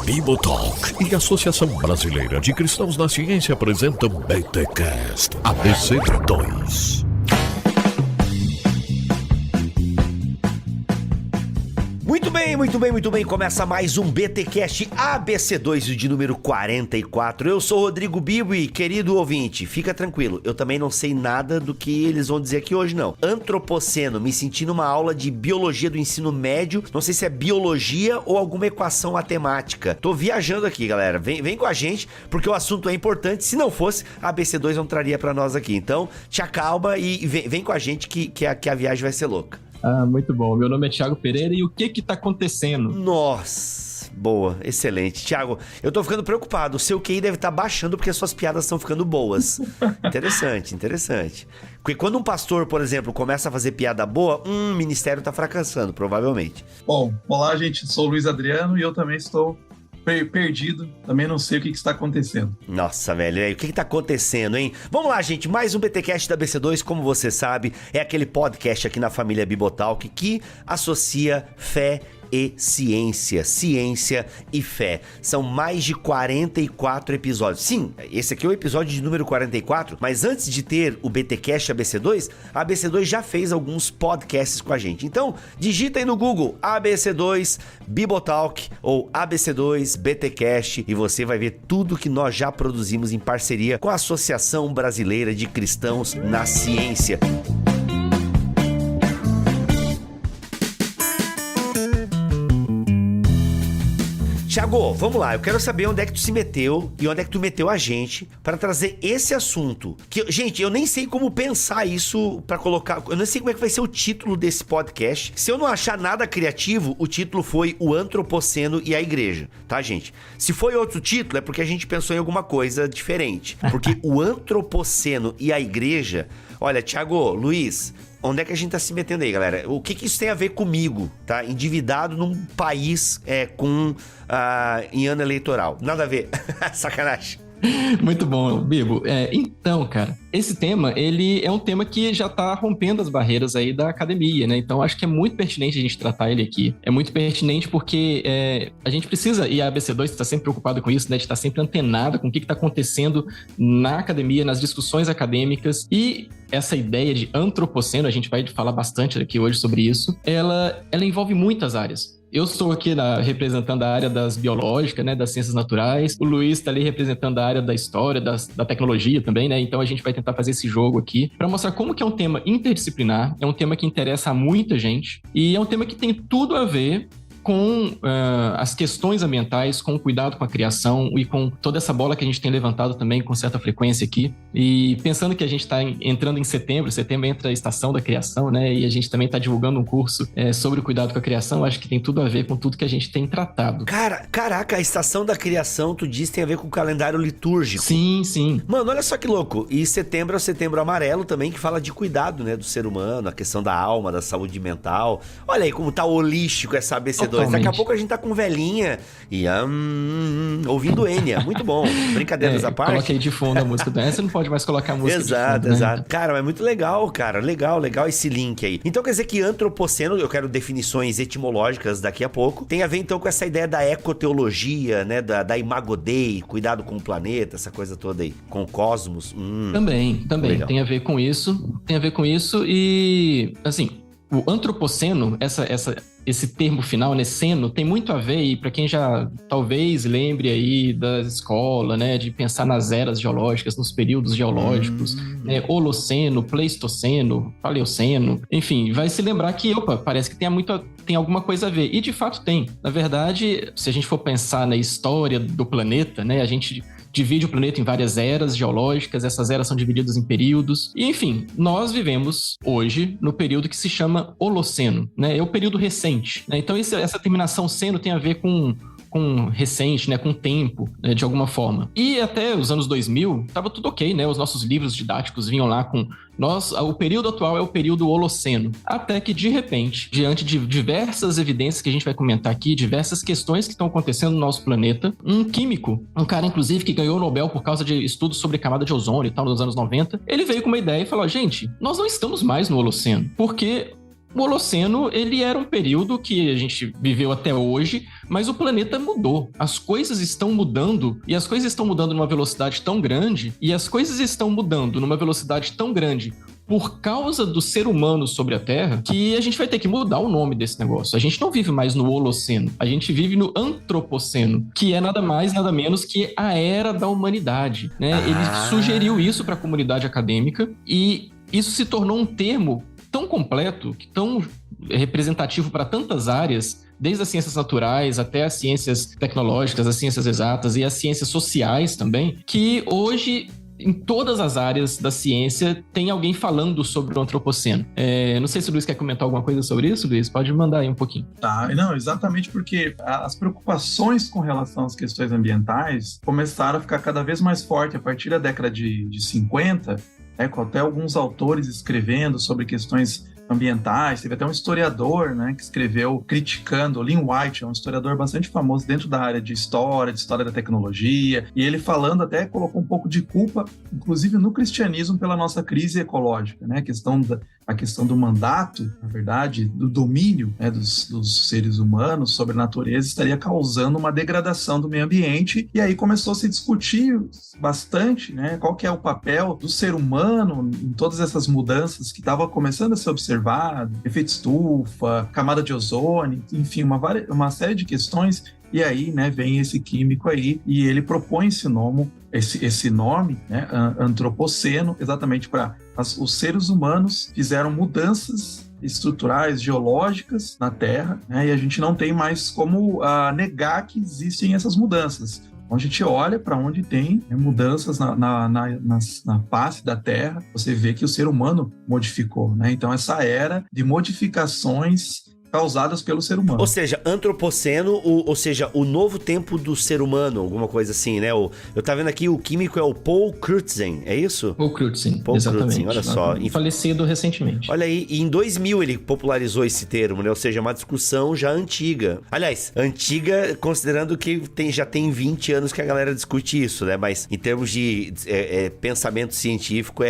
Bibotalk e a Associação Brasileira de Cristãos na Ciência apresentam BTcast ABC2. Muito bem. Começa mais um BTcast ABC2 de número 44. Eu sou o Rodrigo Bibo e, querido ouvinte, fica tranquilo. Eu também não sei nada do que eles vão dizer aqui hoje, não. Antropoceno, me senti numa aula de biologia do ensino médio. Não sei se é biologia ou alguma equação matemática. Tô viajando aqui, galera. Vem com a gente, porque o assunto é importante. Se não fosse, a ABC2 não traria pra nós aqui. Então, te acalma e vem com a gente que a viagem vai ser louca. Muito bom. Meu nome é Thiago Pereira e o que tá acontecendo? Nossa, boa, excelente. Thiago, eu tô ficando preocupado. O seu QI deve estar baixando porque as suas piadas estão ficando boas. Interessante. Porque quando um pastor, por exemplo, começa a fazer piada boa, o ministério tá fracassando, provavelmente. Bom, olá, gente. Sou o Luiz Adriano e eu também estou perdido, também não sei o que está acontecendo. Nossa, velho, o que tá acontecendo, hein? Vamos lá, gente, mais um BTcast da BC2, como você sabe, é aquele podcast aqui na família Bibotalk que associa fé e ciência e fé. São mais de 44 episódios. Sim, esse aqui é o episódio de número 44, mas antes de ter o BTcast ABC2, a ABC2 já fez alguns podcasts com a gente. Então, digita aí no Google ABC2 Bibotalk ou ABC2 BTcast e você vai ver tudo que nós já produzimos em parceria com a Associação Brasileira de Cristãos na Ciência. Thiago, vamos lá, eu quero saber onde é que tu se meteu e onde é que tu meteu a gente pra trazer esse assunto. Que, gente, eu nem sei como pensar isso pra colocar, eu não sei como é que vai ser o título desse podcast. Se eu não achar nada criativo, o título foi O Antropoceno e a Igreja, tá, gente? Se foi outro título, é porque a gente pensou em alguma coisa diferente. Porque o Antropoceno e a Igreja... Olha, Thiago, Luiz... Onde é que a gente tá se metendo aí, galera? O que isso tem a ver comigo, tá? Endividado num país em ano eleitoral. Nada a ver. Sacanagem. Muito bom, Bibo. Então, cara, esse tema, ele é um tema que já tá rompendo as barreiras aí da academia, né? Então, acho que é muito pertinente a gente tratar ele aqui. É muito pertinente porque a gente precisa, e a ABC2 está sempre preocupada com isso, né? De estar sempre antenada com o que tá acontecendo na academia, nas discussões acadêmicas. E essa ideia de antropoceno, a gente vai falar bastante aqui hoje sobre isso, ela envolve muitas áreas. Eu estou aqui representando a área das biológicas, né, das ciências naturais. O Luiz está ali representando a área da história, da tecnologia também, né? Então a gente vai tentar fazer esse jogo aqui para mostrar como que é um tema interdisciplinar, é um tema que interessa a muita gente e é um tema que tem tudo a ver com as questões ambientais, com o cuidado com a criação e com toda essa bola que a gente tem levantado também com certa frequência aqui. E pensando que a gente está entrando em setembro entra a estação da criação, né? E a gente também está divulgando um curso sobre o cuidado com a criação, acho que tem tudo a ver com tudo que a gente tem tratado. Caraca, a estação da criação, tu diz, tem a ver com o calendário litúrgico. Sim. Mano, olha só que louco. E setembro é o Setembro Amarelo também, que fala de cuidado, né, do ser humano, a questão da alma, da saúde mental. Olha aí como tá holístico essa ABC2. Daqui a pouco a gente tá com velhinha e ouvindo Enya. Muito bom. Brincadeiras à parte. Coloca aí de fundo a música do Enya. Você não pode mais colocar a música exato, de fundo, exato. Né? Cara, é muito legal, cara. Legal esse link aí. Então quer dizer que antropoceno, eu quero definições etimológicas daqui a pouco, tem a ver então com essa ideia da ecoteologia, né? Da Imago Dei, cuidado com o planeta, essa coisa toda aí. Com o cosmos. Também. Legal. Tem a ver com isso e, assim, o antropoceno, esse termo final, né, seno, tem muito a ver, e para quem já talvez lembre aí da escola, né, de pensar nas eras geológicas, nos períodos geológicos, né, Holoceno, Pleistoceno, Paleoceno, enfim, vai se lembrar que, parece que tem alguma coisa a ver, e de fato tem. Na verdade, se a gente for pensar na história do planeta, né, a gente divide o planeta em várias eras geológicas, essas eras são divididas em períodos, e enfim, nós vivemos hoje no período que se chama Holoceno, né? É o período recente, né? Então essa terminação seno tem a ver com recente, né, com tempo, né, de alguma forma. E até os anos 2000, tava tudo ok, né, os nossos livros didáticos vinham lá com o período atual é o período Holoceno. Até que, de repente, diante de diversas evidências que a gente vai comentar aqui, diversas questões que estão acontecendo no nosso planeta, um químico, um cara, inclusive, que ganhou o Nobel por causa de estudos sobre camada de ozônio e tal, nos anos 90, ele veio com uma ideia e falou, gente, nós não estamos mais no Holoceno, porque O Holoceno, ele era um período que a gente viveu até hoje, mas o planeta mudou. As coisas estão mudando, e as coisas estão mudando numa velocidade tão grande, e as coisas estão mudando numa velocidade tão grande por causa do ser humano sobre a Terra, que a gente vai ter que mudar o nome desse negócio. A gente não vive mais no Holoceno, a gente vive no Antropoceno, que é nada mais, nada menos que a era da humanidade, né? Ele sugeriu isso para a comunidade acadêmica, e isso se tornou um termo tão completo, tão representativo para tantas áreas, desde as ciências naturais até as ciências tecnológicas, as ciências exatas e as ciências sociais também, que hoje, em todas as áreas da ciência, tem alguém falando sobre o Antropoceno. Não sei se o Luiz quer comentar alguma coisa sobre isso, Luiz. Pode mandar aí um pouquinho. Tá, não, exatamente porque as preocupações com relação às questões ambientais começaram a ficar cada vez mais fortes a partir da década de 50, com até alguns autores escrevendo sobre questões ambientais. Teve até um historiador, né, que escreveu criticando, Lynn White, é um historiador bastante famoso dentro da área de história da tecnologia, e ele falando até colocou um pouco de culpa, inclusive no cristianismo, pela nossa crise ecológica, né, a questão do mandato, na verdade, do domínio, né, dos seres humanos sobre a natureza estaria causando uma degradação do meio ambiente, e aí começou a se discutir bastante, né, qual que é o papel do ser humano em todas essas mudanças que estavam começando a ser observadas, efeito estufa, camada de ozônio, enfim, uma série de questões. E aí, né, vem esse químico aí e ele propõe esse nome, né, antropoceno, exatamente para os seres humanos fizeram mudanças estruturais, geológicas na Terra, né, e a gente não tem mais como negar que existem essas mudanças. Então, a gente olha para onde tem, né, mudanças na face da Terra, você vê que o ser humano modificou, né? Então, essa era de modificações causadas pelo ser humano. Ou seja, antropoceno, ou seja, o novo tempo do ser humano, alguma coisa assim, né? Eu tava vendo aqui, o químico é o Paul Crutzen, é isso? Paul Crutzen, Crutzen, exatamente. olha só. Falecido recentemente. Olha aí, e em 2000 ele popularizou esse termo, né? Ou seja, uma discussão já antiga. Aliás, antiga considerando que já tem 20 anos que a galera discute isso, né? Mas em termos de pensamento científico,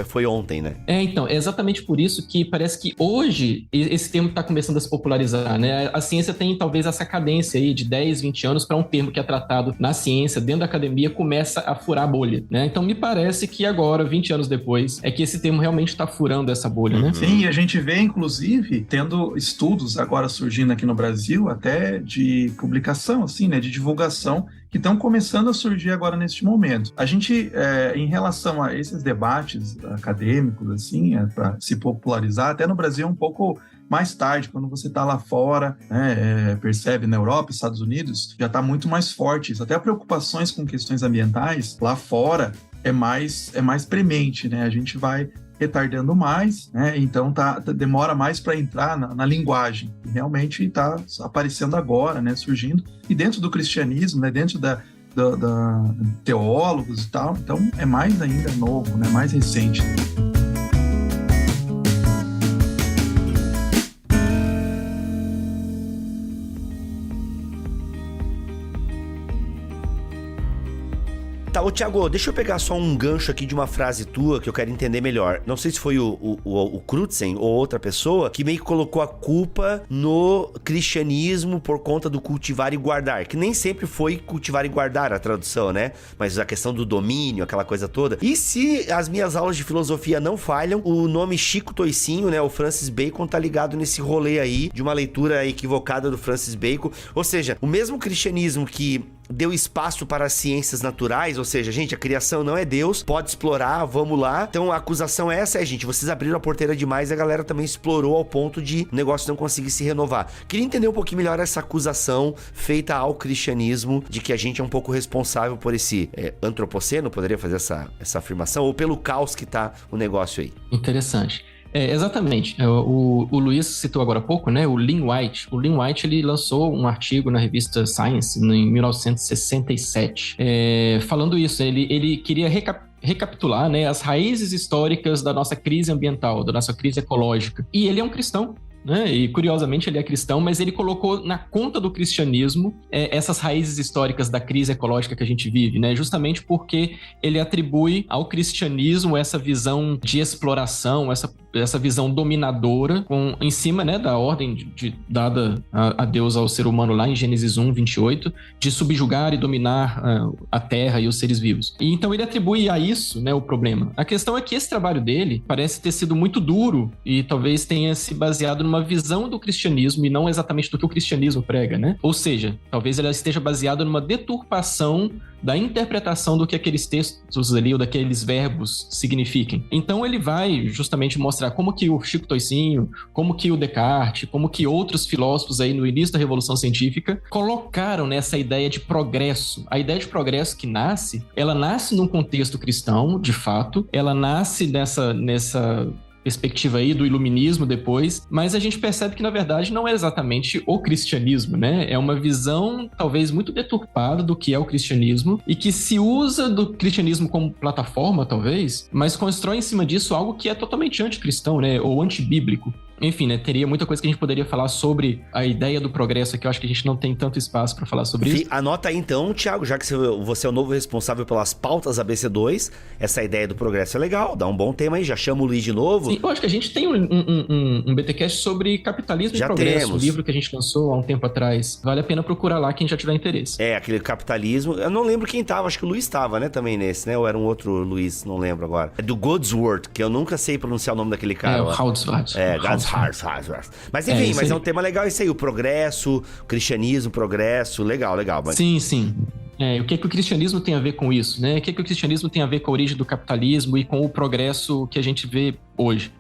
foi ontem, né? Então, é exatamente por isso que parece que hoje esse termo tá começando a se popularizar, né? A ciência tem talvez essa cadência aí de 10, 20 anos para um termo que é tratado na ciência, dentro da academia, começa a furar a bolha, né? Então me parece que agora, 20 anos depois, é que esse termo realmente está furando essa bolha, né? Sim, a gente vê, inclusive, tendo estudos agora surgindo aqui no Brasil, até de publicação, assim, né? De divulgação, que estão começando a surgir agora neste momento. A gente, em relação a esses debates acadêmicos, assim, para se popularizar, até no Brasil é um pouco mais tarde, quando você está lá fora, né, percebe na Europa, Estados Unidos, já está muito mais forte isso. Até preocupações com questões ambientais lá fora é mais premente, né? A gente vai retardando mais, né? Então demora mais para entrar na linguagem. E realmente está aparecendo agora, né? Surgindo. E dentro do cristianismo, né? Dentro da teólogos e tal, então é mais ainda novo, né? Mais recente. Tá, ô Thiago, deixa eu pegar só um gancho aqui de uma frase tua que eu quero entender melhor. Não sei se foi o Crutzen ou outra pessoa que meio que colocou a culpa no cristianismo por conta do cultivar e guardar, que nem sempre foi cultivar e guardar a tradução, né? Mas a questão do domínio, aquela coisa toda. E se as minhas aulas de filosofia não falham, o nome Chico Toicinho, né, o Francis Bacon, tá ligado nesse rolê aí de uma leitura equivocada do Francis Bacon. Ou seja, o mesmo cristianismo que deu espaço para as ciências naturais, ou seja, gente, a criação não é Deus, pode explorar, vamos lá. Então a acusação é essa, gente, vocês abriram a porteira demais e a galera também explorou ao ponto de o negócio não conseguir se renovar. Queria entender um pouquinho melhor essa acusação feita ao cristianismo de que a gente é um pouco responsável por esse antropoceno, poderia fazer essa afirmação, ou pelo caos que tá o negócio aí. Interessante. Exatamente. O Luiz citou agora há pouco, né? O Lynn White. O Lynn White, ele lançou um artigo na revista Science em 1967, falando isso. Ele queria recapitular, né, as raízes históricas da nossa crise ambiental, da nossa crise ecológica. E ele é um cristão. né? E curiosamente ele é cristão, mas ele colocou na conta do cristianismo essas raízes históricas da crise ecológica que a gente vive, né? Justamente porque ele atribui ao cristianismo essa visão de exploração, essa visão dominadora em cima, né, da ordem dada a Deus ao ser humano lá em Gênesis 1, 28, de subjugar e dominar a terra e os seres vivos. E então ele atribui a isso, né, o problema. A questão é que esse trabalho dele parece ter sido muito duro e talvez tenha se baseado numa visão do cristianismo e não exatamente do que o cristianismo prega, né? Ou seja, talvez ela esteja baseada numa deturpação da interpretação do que aqueles textos ali, ou daqueles verbos signifiquem. Então ele vai justamente mostrar como que o Chico Toicinho, como que o Descartes, como que outros filósofos aí no início da Revolução Científica colocaram nessa ideia de progresso. A ideia de progresso que ela nasce num contexto cristão, de fato, ela nasce nessa perspectiva aí do iluminismo depois, mas a gente percebe que, na verdade, não é exatamente o cristianismo, né? É uma visão, talvez, muito deturpada do que é o cristianismo e que se usa do cristianismo como plataforma, talvez, mas constrói em cima disso algo que é totalmente anticristão, né? Ou antibíblico. Enfim, né? Teria muita coisa que a gente poderia falar sobre a ideia do progresso aqui. Eu acho que a gente não tem tanto espaço para falar sobre isso. Anota aí então, Thiago, já que você é o novo responsável pelas pautas ABC2, essa ideia do progresso é legal, dá um bom tema aí, já chama o Luiz de novo. Sim, eu acho que a gente tem um BTcast sobre capitalismo já e progresso, temos. Um livro que a gente lançou há um tempo atrás. Vale a pena procurar lá quem já tiver interesse. Aquele capitalismo, eu não lembro quem tava, acho que o Luiz tava, né, também nesse, né, ou era um outro Luiz, não lembro agora. É do Godsworth, que eu nunca sei pronunciar o nome daquele cara. O Houdsworth. Godsworth. Mas enfim, é um tema legal isso aí, o progresso, o cristianismo, o progresso, legal. Mas... Sim. O que o cristianismo tem a ver com isso, né? O que o cristianismo tem a ver com a origem do capitalismo e com o progresso que a gente vê hoje?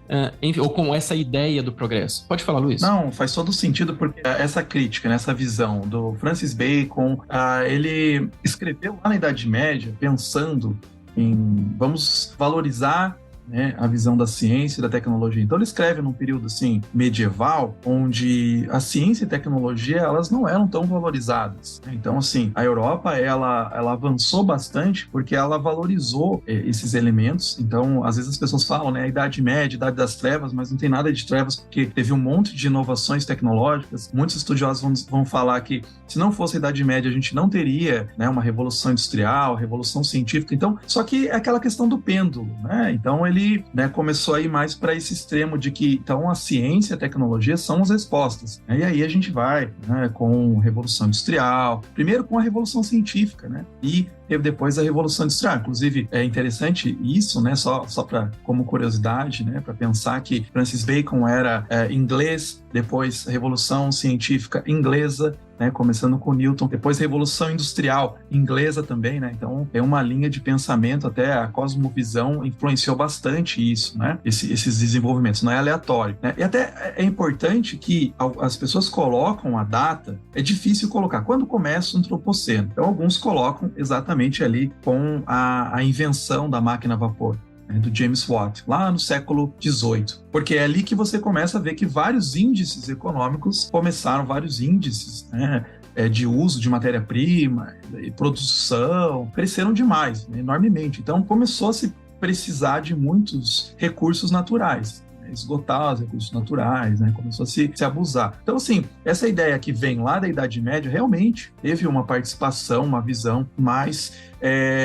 Enfim, ou com essa ideia do progresso. Pode falar, Luiz? Não, faz todo sentido, porque essa crítica, né, essa visão do Francis Bacon, ele escreveu lá na Idade Média pensando em vamos valorizar, né, a visão da ciência e da tecnologia. Então ele escreve num período assim medieval, onde a ciência e a tecnologia elas não eram tão valorizadas. Então assim, a Europa ela avançou bastante porque ela valorizou esses elementos. Então às vezes as pessoas falam, né, a Idade Média, a Idade das Trevas, mas não tem nada de trevas porque teve um monte de inovações tecnológicas. Muitos estudiosos vão falar que se não fosse a Idade Média a gente não teria, né, uma revolução industrial, revolução científica. Então, só que é aquela questão do pêndulo, né? Então ele, né, começou a ir mais para esse extremo de que então a ciência e a tecnologia são as respostas. E aí a gente vai, né, com a Revolução Industrial, primeiro com a Revolução Científica, né, e depois a Revolução Industrial. Inclusive é interessante isso, né, só para como curiosidade, né, para pensar que Francis Bacon era inglês, depois Revolução Científica inglesa, né, começando com Newton, depois Revolução Industrial inglesa também, né? Então é uma linha de pensamento, até a cosmovisão influenciou bastante isso, né? Esses desenvolvimentos, não é aleatório, né? E até é importante que as pessoas colocam a data, é difícil colocar quando começa o Antropoceno. Então alguns colocam exatamente ali com a invenção da máquina a vapor, do James Watt, lá no século XVIII. Porque é ali que você começa a ver que vários índices econômicos começaram, vários índices, né, de uso de matéria-prima e produção, cresceram demais, né, enormemente. Então começou a se precisar de muitos recursos naturais, esgotar os recursos naturais, né? Começou a se abusar. Então, assim, essa ideia que vem lá da Idade Média realmente teve uma participação, uma visão, mas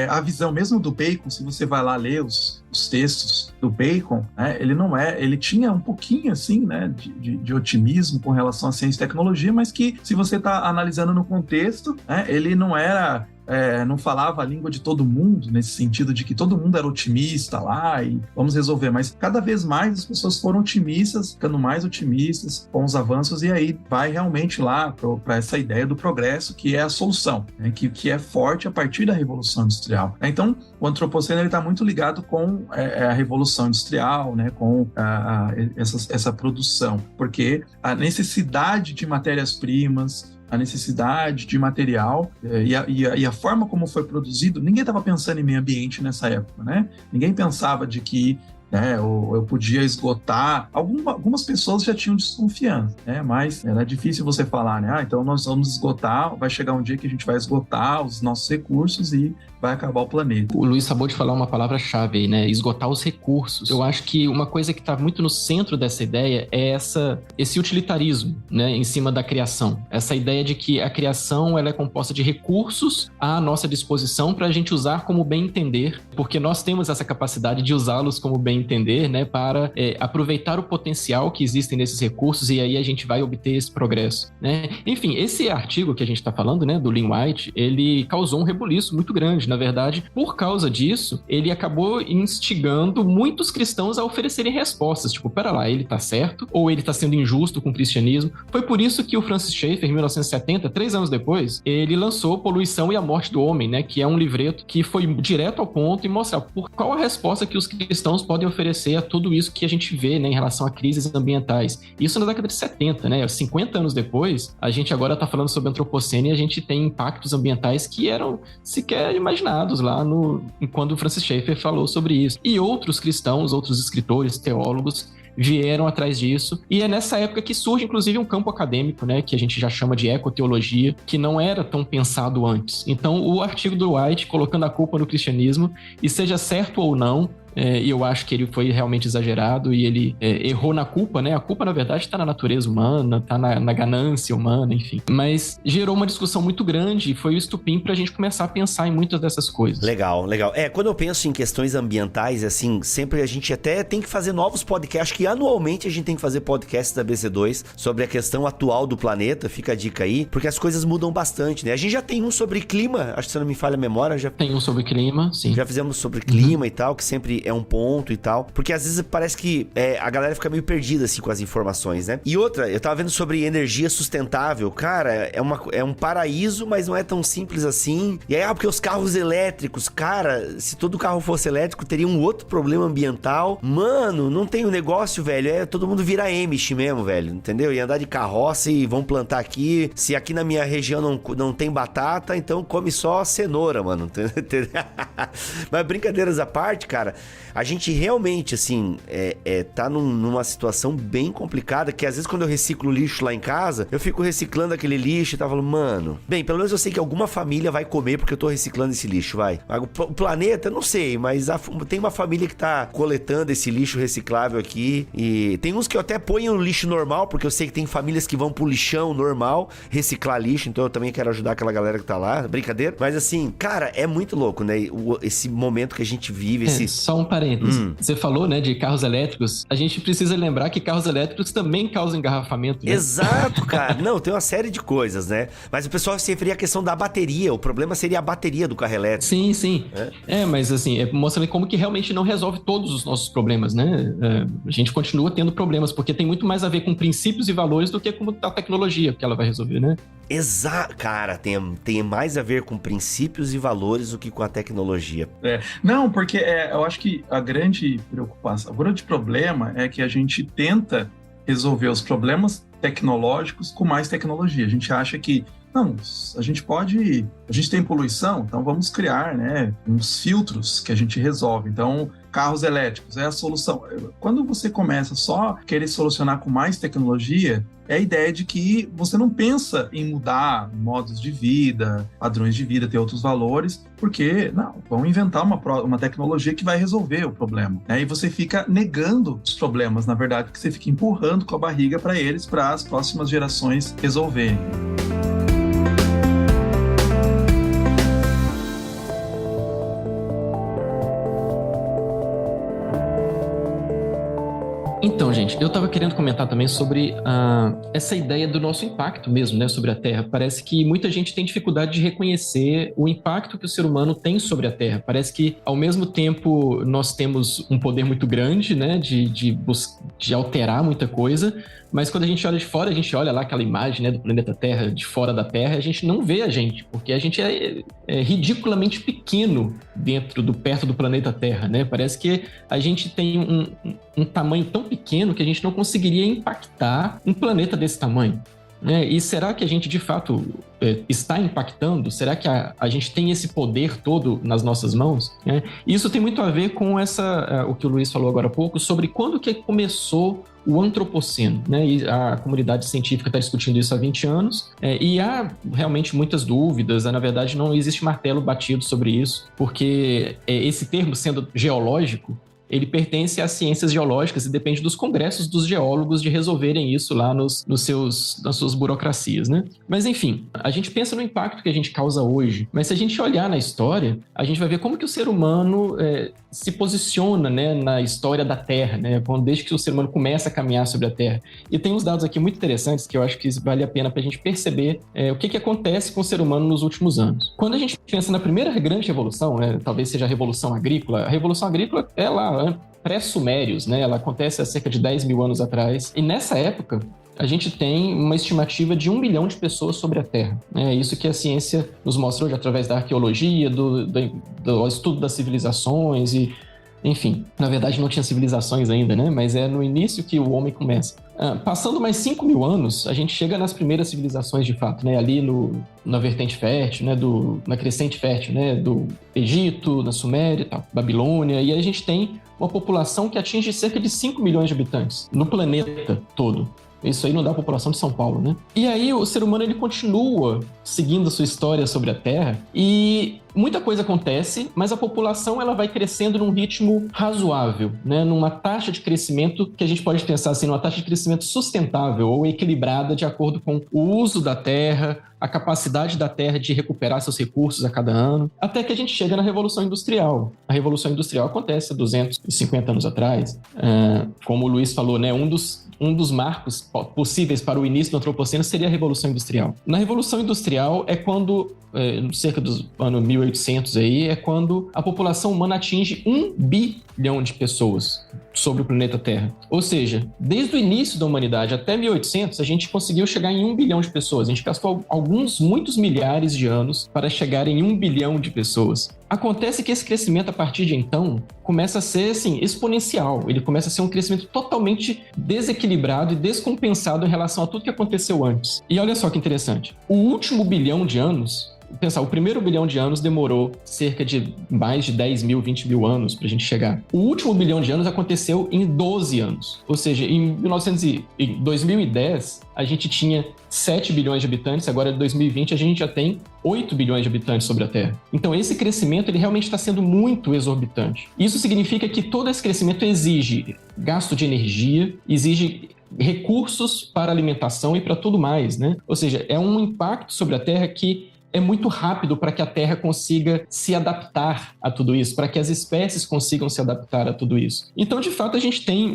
a visão mesmo do Bacon, se você vai lá ler os textos do Bacon, né, ele tinha um pouquinho assim, né, de otimismo com relação à ciência e tecnologia, mas que se você está analisando no contexto, né, ele não era não falava a língua de todo mundo, nesse sentido de que todo mundo era otimista lá e vamos resolver, mas cada vez mais as pessoas foram otimistas, ficando mais otimistas com os avanços, e aí vai realmente lá para essa ideia do progresso, que é a solução, né, que é forte a partir da Revolução Industrial. Então, o Antropoceno está muito ligado com a Revolução Industrial, né, com essa produção, porque a necessidade de matérias-primas, a necessidade de material e a forma como foi produzido, ninguém estava pensando em meio ambiente nessa época, né? Ninguém pensava de que né? Ou eu podia esgotar. Algumas pessoas já tinham desconfiança, né? Mas era difícil você falar, né? Então nós vamos esgotar, vai chegar um dia que a gente vai esgotar os nossos recursos e vai acabar o planeta. O Luiz acabou de falar uma palavra-chave aí, né? Esgotar os recursos. Eu acho que uma coisa que está muito no centro dessa ideia é esse utilitarismo, né? Em cima da criação. Essa ideia de que a criação ela é composta de recursos à nossa disposição para a gente usar como bem entender, porque nós temos essa capacidade de usá-los como bem entender, né? Para aproveitar o potencial que existem nesses recursos e aí a gente vai obter esse progresso, né? Enfim, esse artigo que a gente está falando, né? Do Lynn White, ele causou um rebuliço muito grande. Na verdade, por causa disso, ele acabou instigando muitos cristãos a oferecerem respostas, tipo, pera lá, ele tá certo? Ou ele tá sendo injusto com o cristianismo? Foi por isso que o Francis Schaeffer, em 1970, 3 anos depois, ele lançou Poluição e a Morte do Homem, né? Que é um livreto que foi direto ao ponto e mostrar qual a resposta que os cristãos podem oferecer a tudo isso que a gente vê, né, em relação a crises ambientais. Isso na década de 70, né? 50 anos depois, a gente agora tá falando sobre antropoceno e a gente tem impactos ambientais que eram sequer imaginados lá quando o Francis Schaeffer falou sobre isso. E outros cristãos, outros escritores, teólogos vieram atrás disso, e é nessa época que surge inclusive um campo acadêmico, né, que a gente já chama de ecoteologia, que não era tão pensado antes. Então o artigo do White colocando a culpa no cristianismo, e seja certo ou não, e eu acho que ele foi realmente exagerado e ele errou na culpa, né? A culpa, na verdade, está na natureza humana, está na ganância humana, enfim. Mas gerou uma discussão muito grande e foi o estupim para a gente começar a pensar em muitas dessas coisas. Legal, legal. Quando eu penso em questões ambientais, assim, sempre a gente até tem que fazer novos podcasts, que anualmente a gente tem que fazer podcasts da BC2 sobre a questão atual do planeta, fica a dica aí, porque as coisas mudam bastante, né? A gente já tem um sobre clima, acho que se não me falha a memória, já... Tem um sobre clima, sim. Já fizemos sobre clima e tal, que sempre é um ponto e tal, porque às vezes parece que a galera fica meio perdida assim com as informações, né? E outra, eu tava vendo sobre energia sustentável, cara, é um paraíso, mas não é tão simples assim. E aí, porque os carros elétricos, cara, se todo carro fosse elétrico, teria um outro problema ambiental. Mano, não tem um negócio, velho, todo mundo vira Amish mesmo, velho, entendeu? E andar de carroça e vão plantar aqui, se aqui na minha região não tem batata, então come só cenoura, mano. Mas brincadeiras à parte, cara, a gente realmente, assim, tá numa situação bem complicada, que às vezes quando eu reciclo lixo lá em casa, eu fico reciclando aquele lixo e tá falando, mano, bem, pelo menos eu sei que alguma família vai comer porque eu tô reciclando esse lixo, vai. O planeta, não sei, mas tem uma família que tá coletando esse lixo reciclável aqui, e tem uns que eu até ponho no lixo normal, porque eu sei que tem famílias que vão pro lixão normal reciclar lixo, então eu também quero ajudar aquela galera que tá lá, brincadeira, mas assim, cara, é muito louco, né, esse momento que a gente vive, Só um parênteses. Você falou, né, de carros elétricos. A gente precisa lembrar que carros elétricos também causam engarrafamento, né? Exato, cara. Não, tem uma série de coisas, né? Mas o pessoal se referia à questão da bateria. O problema seria a bateria do carro elétrico. Sim, sim. Mas assim, mostrando como que realmente não resolve todos os nossos problemas, né? A gente continua tendo problemas, porque tem muito mais a ver com princípios e valores do que com a tecnologia que ela vai resolver, né? Exato, cara, tem mais a ver com princípios e valores do que com a tecnologia. Não, porque eu acho que a grande preocupação, o grande problema é que a gente tenta resolver os problemas tecnológicos com mais tecnologia. A gente acha que, não, a gente tem poluição, então vamos criar, né, uns filtros que a gente resolve. Então, carros elétricos é a solução. Quando você começa só a querer solucionar com mais tecnologia, é a ideia de que você não pensa em mudar modos de vida, padrões de vida, ter outros valores, porque, não, vão inventar uma tecnologia que vai resolver o problema, né? E você fica negando os problemas, na verdade, porque você fica empurrando com a barriga para eles, para as próximas gerações resolverem. Então, gente, eu estava querendo comentar também sobre essa ideia do nosso impacto mesmo, né, sobre a Terra. Parece que muita gente tem dificuldade de reconhecer o impacto que o ser humano tem sobre a Terra. Parece que, ao mesmo tempo, nós temos um poder muito grande, né, de alterar muita coisa, mas quando a gente olha de fora, a gente olha lá aquela imagem, né, do planeta Terra, de fora da Terra, a gente não vê a gente, porque a gente é ridiculamente pequeno perto do planeta Terra, né? Parece que a gente tem um tamanho tão pequeno que a gente não conseguiria impactar um planeta desse tamanho. né? E será que a gente, de fato, está impactando? Será que a gente tem esse poder todo nas nossas mãos? Né? Isso tem muito a ver com o que o Luiz falou agora há pouco, sobre quando que começou o antropoceno, né? E a comunidade científica está discutindo isso há 20 anos, e há realmente muitas dúvidas. Na verdade, não existe martelo batido sobre isso, porque esse termo, sendo geológico, ele pertence às ciências geológicas e depende dos congressos dos geólogos de resolverem isso lá nas suas burocracias, né? Mas, enfim, a gente pensa no impacto que a gente causa hoje, mas se a gente olhar na história, a gente vai ver como que o ser humano se posiciona, né, na história da Terra, né? Desde que o ser humano começa a caminhar sobre a Terra. E tem uns dados aqui muito interessantes que eu acho que vale a pena para a gente perceber o que acontece com o ser humano nos últimos anos. Quando a gente pensa na primeira grande revolução, né, talvez seja a Revolução Agrícola, a Revolução Agrícola é lá pré-sumérios, né? Ela acontece há cerca de 10 mil anos atrás. E nessa época, a gente tem uma estimativa de 1 bilhão de pessoas sobre a Terra. É isso que a ciência nos mostra hoje através da arqueologia, do estudo das civilizações e, enfim, na verdade não tinha civilizações ainda, né? Mas é no início que o homem começa. Passando mais 5 mil anos, a gente chega nas primeiras civilizações de fato, né? Ali na vertente fértil, né? Na crescente fértil, né? Do Egito, da Suméria e tal, Babilônia, e aí a gente tem uma população que atinge cerca de 5 milhões de habitantes no planeta todo. Isso aí não dá a população de São Paulo, né? E aí o ser humano ele continua seguindo a sua história sobre a Terra e muita coisa acontece, mas a população ela vai crescendo num ritmo razoável, né? Numa taxa de crescimento que a gente pode pensar assim, numa taxa de crescimento sustentável ou equilibrada de acordo com o uso da Terra, a capacidade da Terra de recuperar seus recursos a cada ano, até que a gente chega na Revolução Industrial. A Revolução Industrial acontece há 250 anos atrás. Como o Luiz falou, né? Um dos marcos possíveis para o início do antropoceno seria a Revolução Industrial. Na Revolução Industrial é quando, cerca do ano 1800 aí, é quando a população humana atinge 1 bilhão de pessoas sobre o planeta Terra. Ou seja, desde o início da humanidade até 1800, a gente conseguiu chegar em 1 bilhão de pessoas. A gente gastou muitos milhares de anos para chegar em 1 bilhão de pessoas. Acontece que esse crescimento, a partir de então, começa a ser, assim, exponencial. Ele começa a ser um crescimento totalmente desequilibrado e descompensado em relação a tudo que aconteceu antes. E olha só que interessante. O último bilhão de anos... Pensar, o primeiro bilhão de anos demorou cerca de mais de 10 mil, 20 mil anos para a gente chegar. O último bilhão de anos aconteceu em 12 anos. Ou seja, em 2010, a gente tinha 7 bilhões de habitantes, agora em 2020 a gente já tem 8 bilhões de habitantes sobre a Terra. Então esse crescimento ele realmente está sendo muito exorbitante. Isso significa que todo esse crescimento exige gasto de energia, exige recursos para alimentação e para tudo mais, né? Ou seja, é um impacto sobre a Terra que é muito rápido para que a Terra consiga se adaptar a tudo isso, para que as espécies consigam se adaptar a tudo isso. Então, de fato, a gente tem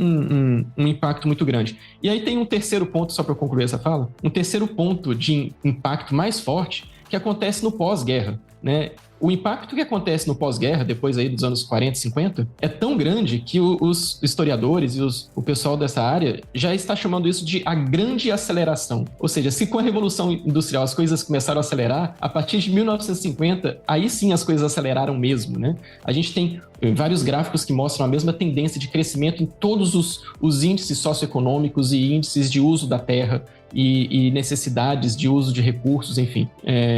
um impacto muito grande. E aí tem um terceiro ponto, só para eu concluir essa fala, um terceiro ponto de impacto mais forte que acontece no pós-guerra, né? O impacto que acontece no pós-guerra, depois aí dos anos 40, 50, é tão grande que os historiadores e o pessoal dessa área já está chamando isso de a grande aceleração. Ou seja, se com a Revolução Industrial as coisas começaram a acelerar, a partir de 1950, aí sim as coisas aceleraram mesmo, né? A gente tem vários gráficos que mostram a mesma tendência de crescimento em todos os índices socioeconômicos e índices de uso da terra e necessidades de uso de recursos, enfim.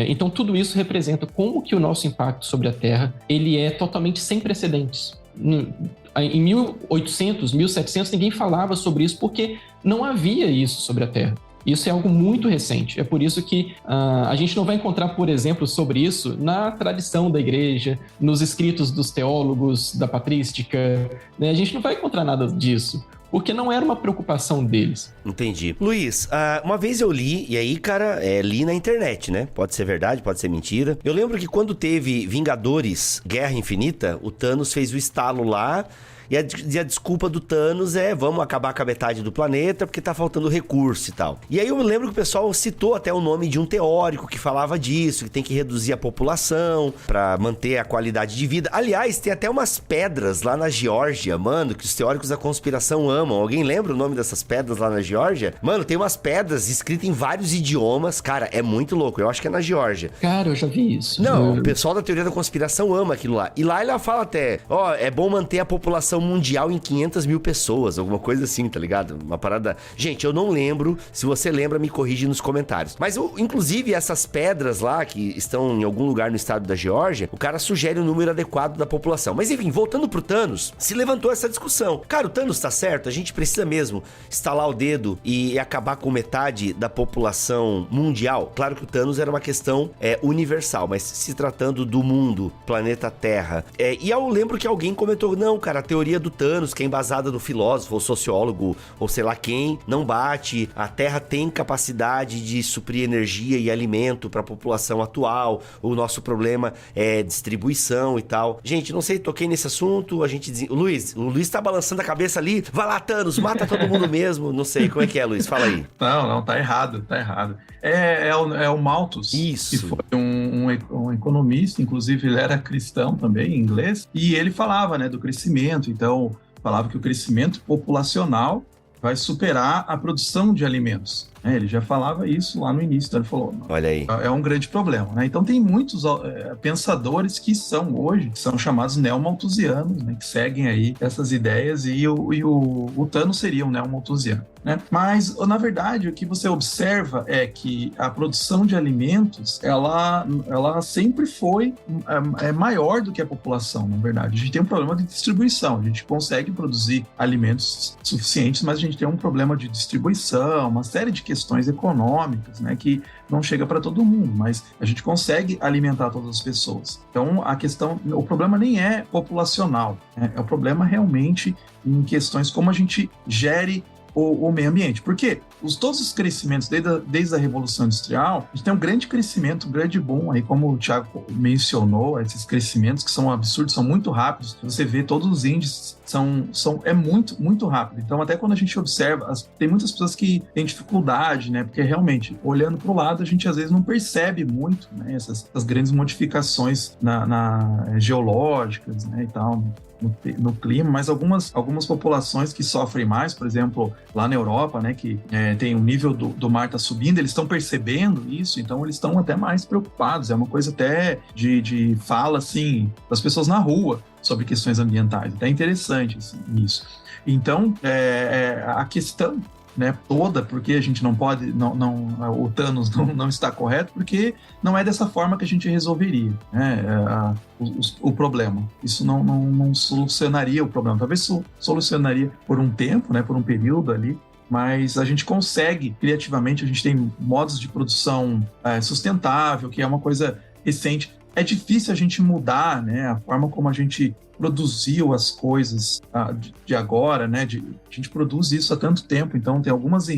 Então, tudo isso representa como que o nosso impacto sobre a Terra ele é totalmente sem precedentes. Em 1800, 1700, ninguém falava sobre isso porque não havia isso sobre a Terra. Isso é algo muito recente. É por isso que a gente não vai encontrar, por exemplo, sobre isso na tradição da igreja, nos escritos dos teólogos, da patrística, né? A gente não vai encontrar nada disso, porque não era uma preocupação deles. Entendi. Luiz, uma vez eu li, e aí, cara, li na internet, né? Pode ser verdade, pode ser mentira. Eu lembro que quando teve Vingadores Guerra Infinita, o Thanos fez o estalo lá, e a desculpa do Thanos é vamos acabar com a metade do planeta porque tá faltando recurso e tal. E aí eu lembro que o pessoal citou até o nome de um teórico que falava disso, que tem que reduzir a população pra manter a qualidade de vida. Aliás, tem até umas pedras lá na Geórgia, mano, que os teóricos da conspiração amam. Alguém lembra o nome dessas pedras lá na Geórgia? Mano, tem umas pedras escritas em vários idiomas. Cara, é muito louco. Eu acho que é na Geórgia. Cara, eu já vi isso. Não, o pessoal da teoria da conspiração ama aquilo lá. E lá ela fala até, é bom manter a população população mundial em 500 mil pessoas, alguma coisa assim, tá ligado? Uma parada... Gente, eu não lembro, se você lembra, me corrige nos comentários. Mas, inclusive, essas pedras lá, que estão em algum lugar no estado da Geórgia, o cara sugere o número adequado da população. Mas, enfim, voltando pro Thanos, se levantou essa discussão. Cara, o Thanos tá certo? A gente precisa mesmo estalar o dedo e acabar com metade da população mundial? Claro que o Thanos era uma questão universal, mas se tratando do mundo, planeta Terra. E eu lembro que alguém comentou, não, cara, a teoria do Thanos, que é embasada no filósofo, ou sociólogo, ou sei lá quem, não bate. A Terra tem capacidade de suprir energia e alimento para a população atual. O nosso problema é distribuição e tal. Gente, não sei, toquei nesse assunto, a gente... O Luiz tá balançando a cabeça ali. Vai lá, Thanos, mata todo mundo mesmo. Não sei, como é que é, Luiz? Fala aí. Não, tá errado. É o Malthus. Isso. Que foi um economista, inclusive ele era cristão também, em inglês, e ele falava, né, do crescimento. Então, falava que o crescimento populacional vai superar a produção de alimentos. Ele já falava isso lá no início, então ele falou, olha aí, é um grande problema, né? Então tem muitos pensadores que são chamados neomalthusianos, né? Que seguem aí essas ideias, e o Thanos seria um neomalthusiano, né? Mas, na verdade, o que você observa é que a produção de alimentos, ela sempre foi maior do que a população, na verdade. A gente tem um problema de distribuição, a gente consegue produzir alimentos suficientes, mas a gente tem um problema de distribuição, uma série de questões econômicas, né, que não chega para todo mundo, mas a gente consegue alimentar todas as pessoas. Então, o problema nem é populacional, né, é o problema realmente em questões como a gente gere o meio ambiente. Porque todos os crescimentos, desde a Revolução Industrial, a gente tem um grande crescimento, um grande boom, aí como o Thiago mencionou, esses crescimentos que são absurdos, são muito rápidos. Você vê todos os índices, é muito, muito rápido. Então, até quando a gente observa, tem muitas pessoas que têm dificuldade, né? Porque realmente, olhando para o lado, a gente às vezes não percebe muito, né? Essas grandes modificações geológicas, né? E tal, no clima, mas algumas populações que sofrem mais, por exemplo, lá na Europa, né, que tem o nível do mar tá subindo, eles estão percebendo isso, então eles estão até mais preocupados, é uma coisa até de fala, assim, das pessoas na rua sobre questões ambientais, até interessante, assim, isso. Então, a questão, né, toda, porque a gente não pode, o Thanos não está correto, porque não é dessa forma que a gente resolveria, né, o problema. Isso não solucionaria o problema. Talvez solucionaria por um tempo, né, por um período ali, mas a gente consegue, criativamente, a gente tem modos de produção sustentável, que é uma coisa recente. É difícil a gente mudar, né, a forma como a gente produziu as coisas de agora, né? A gente produz isso há tanto tempo, então tem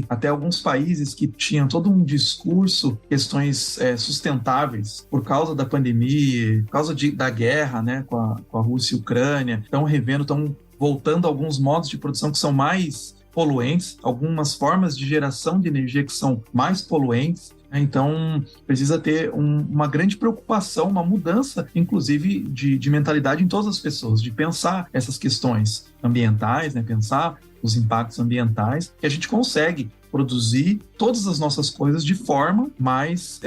até alguns países que tinham todo um discurso, questões sustentáveis por causa da pandemia, por causa da guerra, né, com a Rússia e a Ucrânia, estão voltando a alguns modos de produção que são mais poluentes, algumas formas de geração de energia que são mais poluentes. Então, precisa ter uma grande preocupação, uma mudança, inclusive, de mentalidade em todas as pessoas, de pensar essas questões ambientais, né? Pensar os impactos ambientais, que a gente consegue produzir todas as nossas coisas de forma mais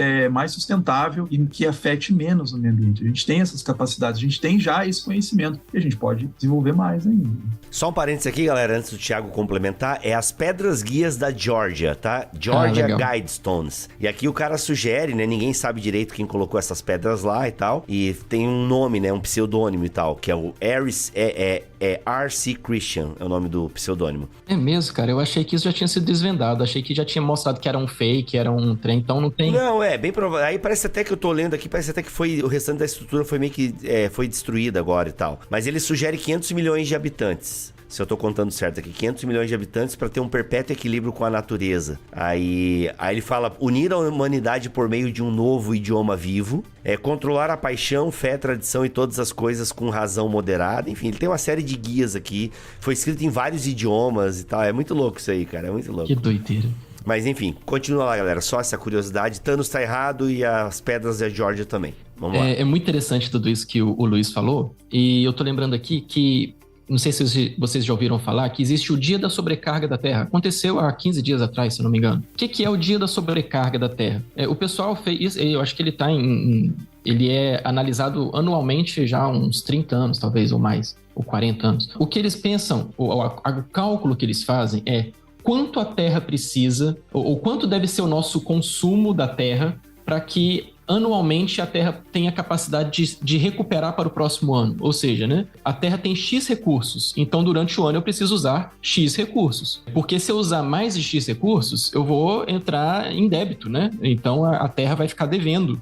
sustentável e que afete menos o meio ambiente. A gente tem essas capacidades, a gente tem já esse conhecimento e a gente pode desenvolver mais ainda. Só um parênteses aqui, galera, antes do Thiago complementar, as pedras guias da Geórgia, tá? Georgia Guidestones. E aqui o cara sugere, né? Ninguém sabe direito quem colocou essas pedras lá e tal. E tem um nome, né? Um pseudônimo e tal, que é o R.C. Christian, é o nome do pseudônimo. É mesmo, cara. Eu achei que isso já tinha sido desvendado. Achei que já tinha mostrado que era um fake, era um trem, então não tem... Não, bem provável. Aí parece até que eu tô lendo aqui, parece até que o restante da estrutura foi meio que foi destruída agora e tal. Mas ele sugere 500 milhões de habitantes. Se eu tô contando certo aqui, 500 milhões de habitantes para ter um perpétuo equilíbrio com a natureza. Aí ele fala, unir a humanidade por meio de um novo idioma vivo, controlar a paixão, fé, tradição e todas as coisas com razão moderada. Enfim, ele tem uma série de guias aqui, foi escrito em vários idiomas e tal. É muito louco isso aí, cara, é muito louco. Que doideira. Mas enfim, continua lá, galera, só essa curiosidade. Thanos tá errado e as pedras da Geórgia também. Vamos lá. É muito interessante tudo isso que o Luiz falou, e eu tô lembrando aqui que não sei se vocês já ouviram falar, que existe o Dia da Sobrecarga da Terra. Aconteceu há 15 dias atrás, se eu não me engano. O que é o Dia da Sobrecarga da Terra? O pessoal fez, eu acho que ele está em ele é analisado anualmente já há uns 30 anos, talvez, ou mais, ou 40 anos. O que eles pensam, o cálculo que eles fazem é quanto a Terra precisa, ou quanto deve ser o nosso consumo da Terra para que anualmente a Terra tenha capacidade de recuperar para o próximo ano. Ou seja, né, a Terra tem X recursos, então durante o ano eu preciso usar X recursos. Porque se eu usar mais de X recursos, eu vou entrar em débito, né? Então a Terra vai ficar devendo,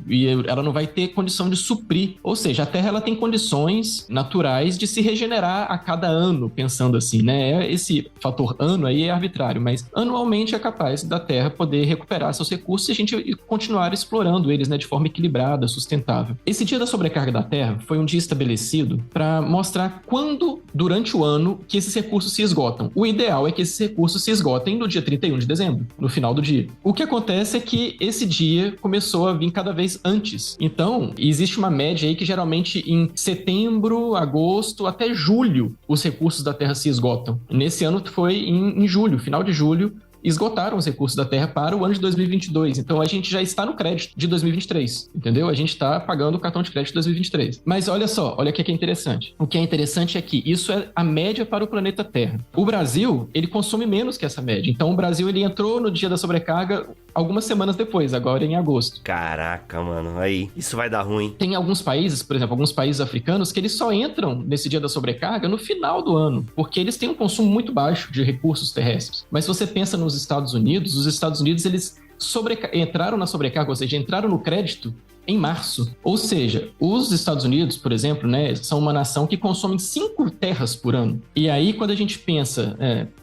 e ela não vai ter condição de suprir. Ou seja, a Terra ela tem condições naturais de se regenerar a cada ano, pensando assim, né? Esse fator ano aí é arbitrário, mas anualmente é capaz da Terra poder recuperar seus recursos e a gente continuar explorando eles, né, de forma equilibrada, sustentável. Esse dia da sobrecarga da Terra foi um dia estabelecido para mostrar quando, durante o ano, que esses recursos se esgotam. O ideal é que esses recursos se esgotem no dia 31 de dezembro, no final do dia. O que acontece é que esse dia começou a vir cada vez antes. Então, existe uma média aí que geralmente em setembro, agosto, até julho, os recursos da Terra se esgotam. Nesse ano foi em julho, final de julho, esgotaram os recursos da Terra para o ano de 2022. Então, a gente já está no crédito de 2023, entendeu? A gente está pagando o cartão de crédito de 2023. Mas olha só, olha o que é interessante. O que é interessante é que isso é a média para o planeta Terra. O Brasil, ele consome menos que essa média. Então, o Brasil, ele entrou no dia da sobrecarga algumas semanas depois, agora em agosto. Caraca, mano, aí, isso vai dar ruim. Tem alguns países, por exemplo, alguns países africanos, que eles só entram nesse dia da sobrecarga no final do ano, porque eles têm um consumo muito baixo de recursos terrestres. Mas se você pensa nos Estados Unidos, os Estados Unidos, eles entraram na sobrecarga, ou seja, entraram no crédito em março. Ou seja, os Estados Unidos, por exemplo, né, são uma nação que consome 5 terras por ano. E aí, quando a gente pensa,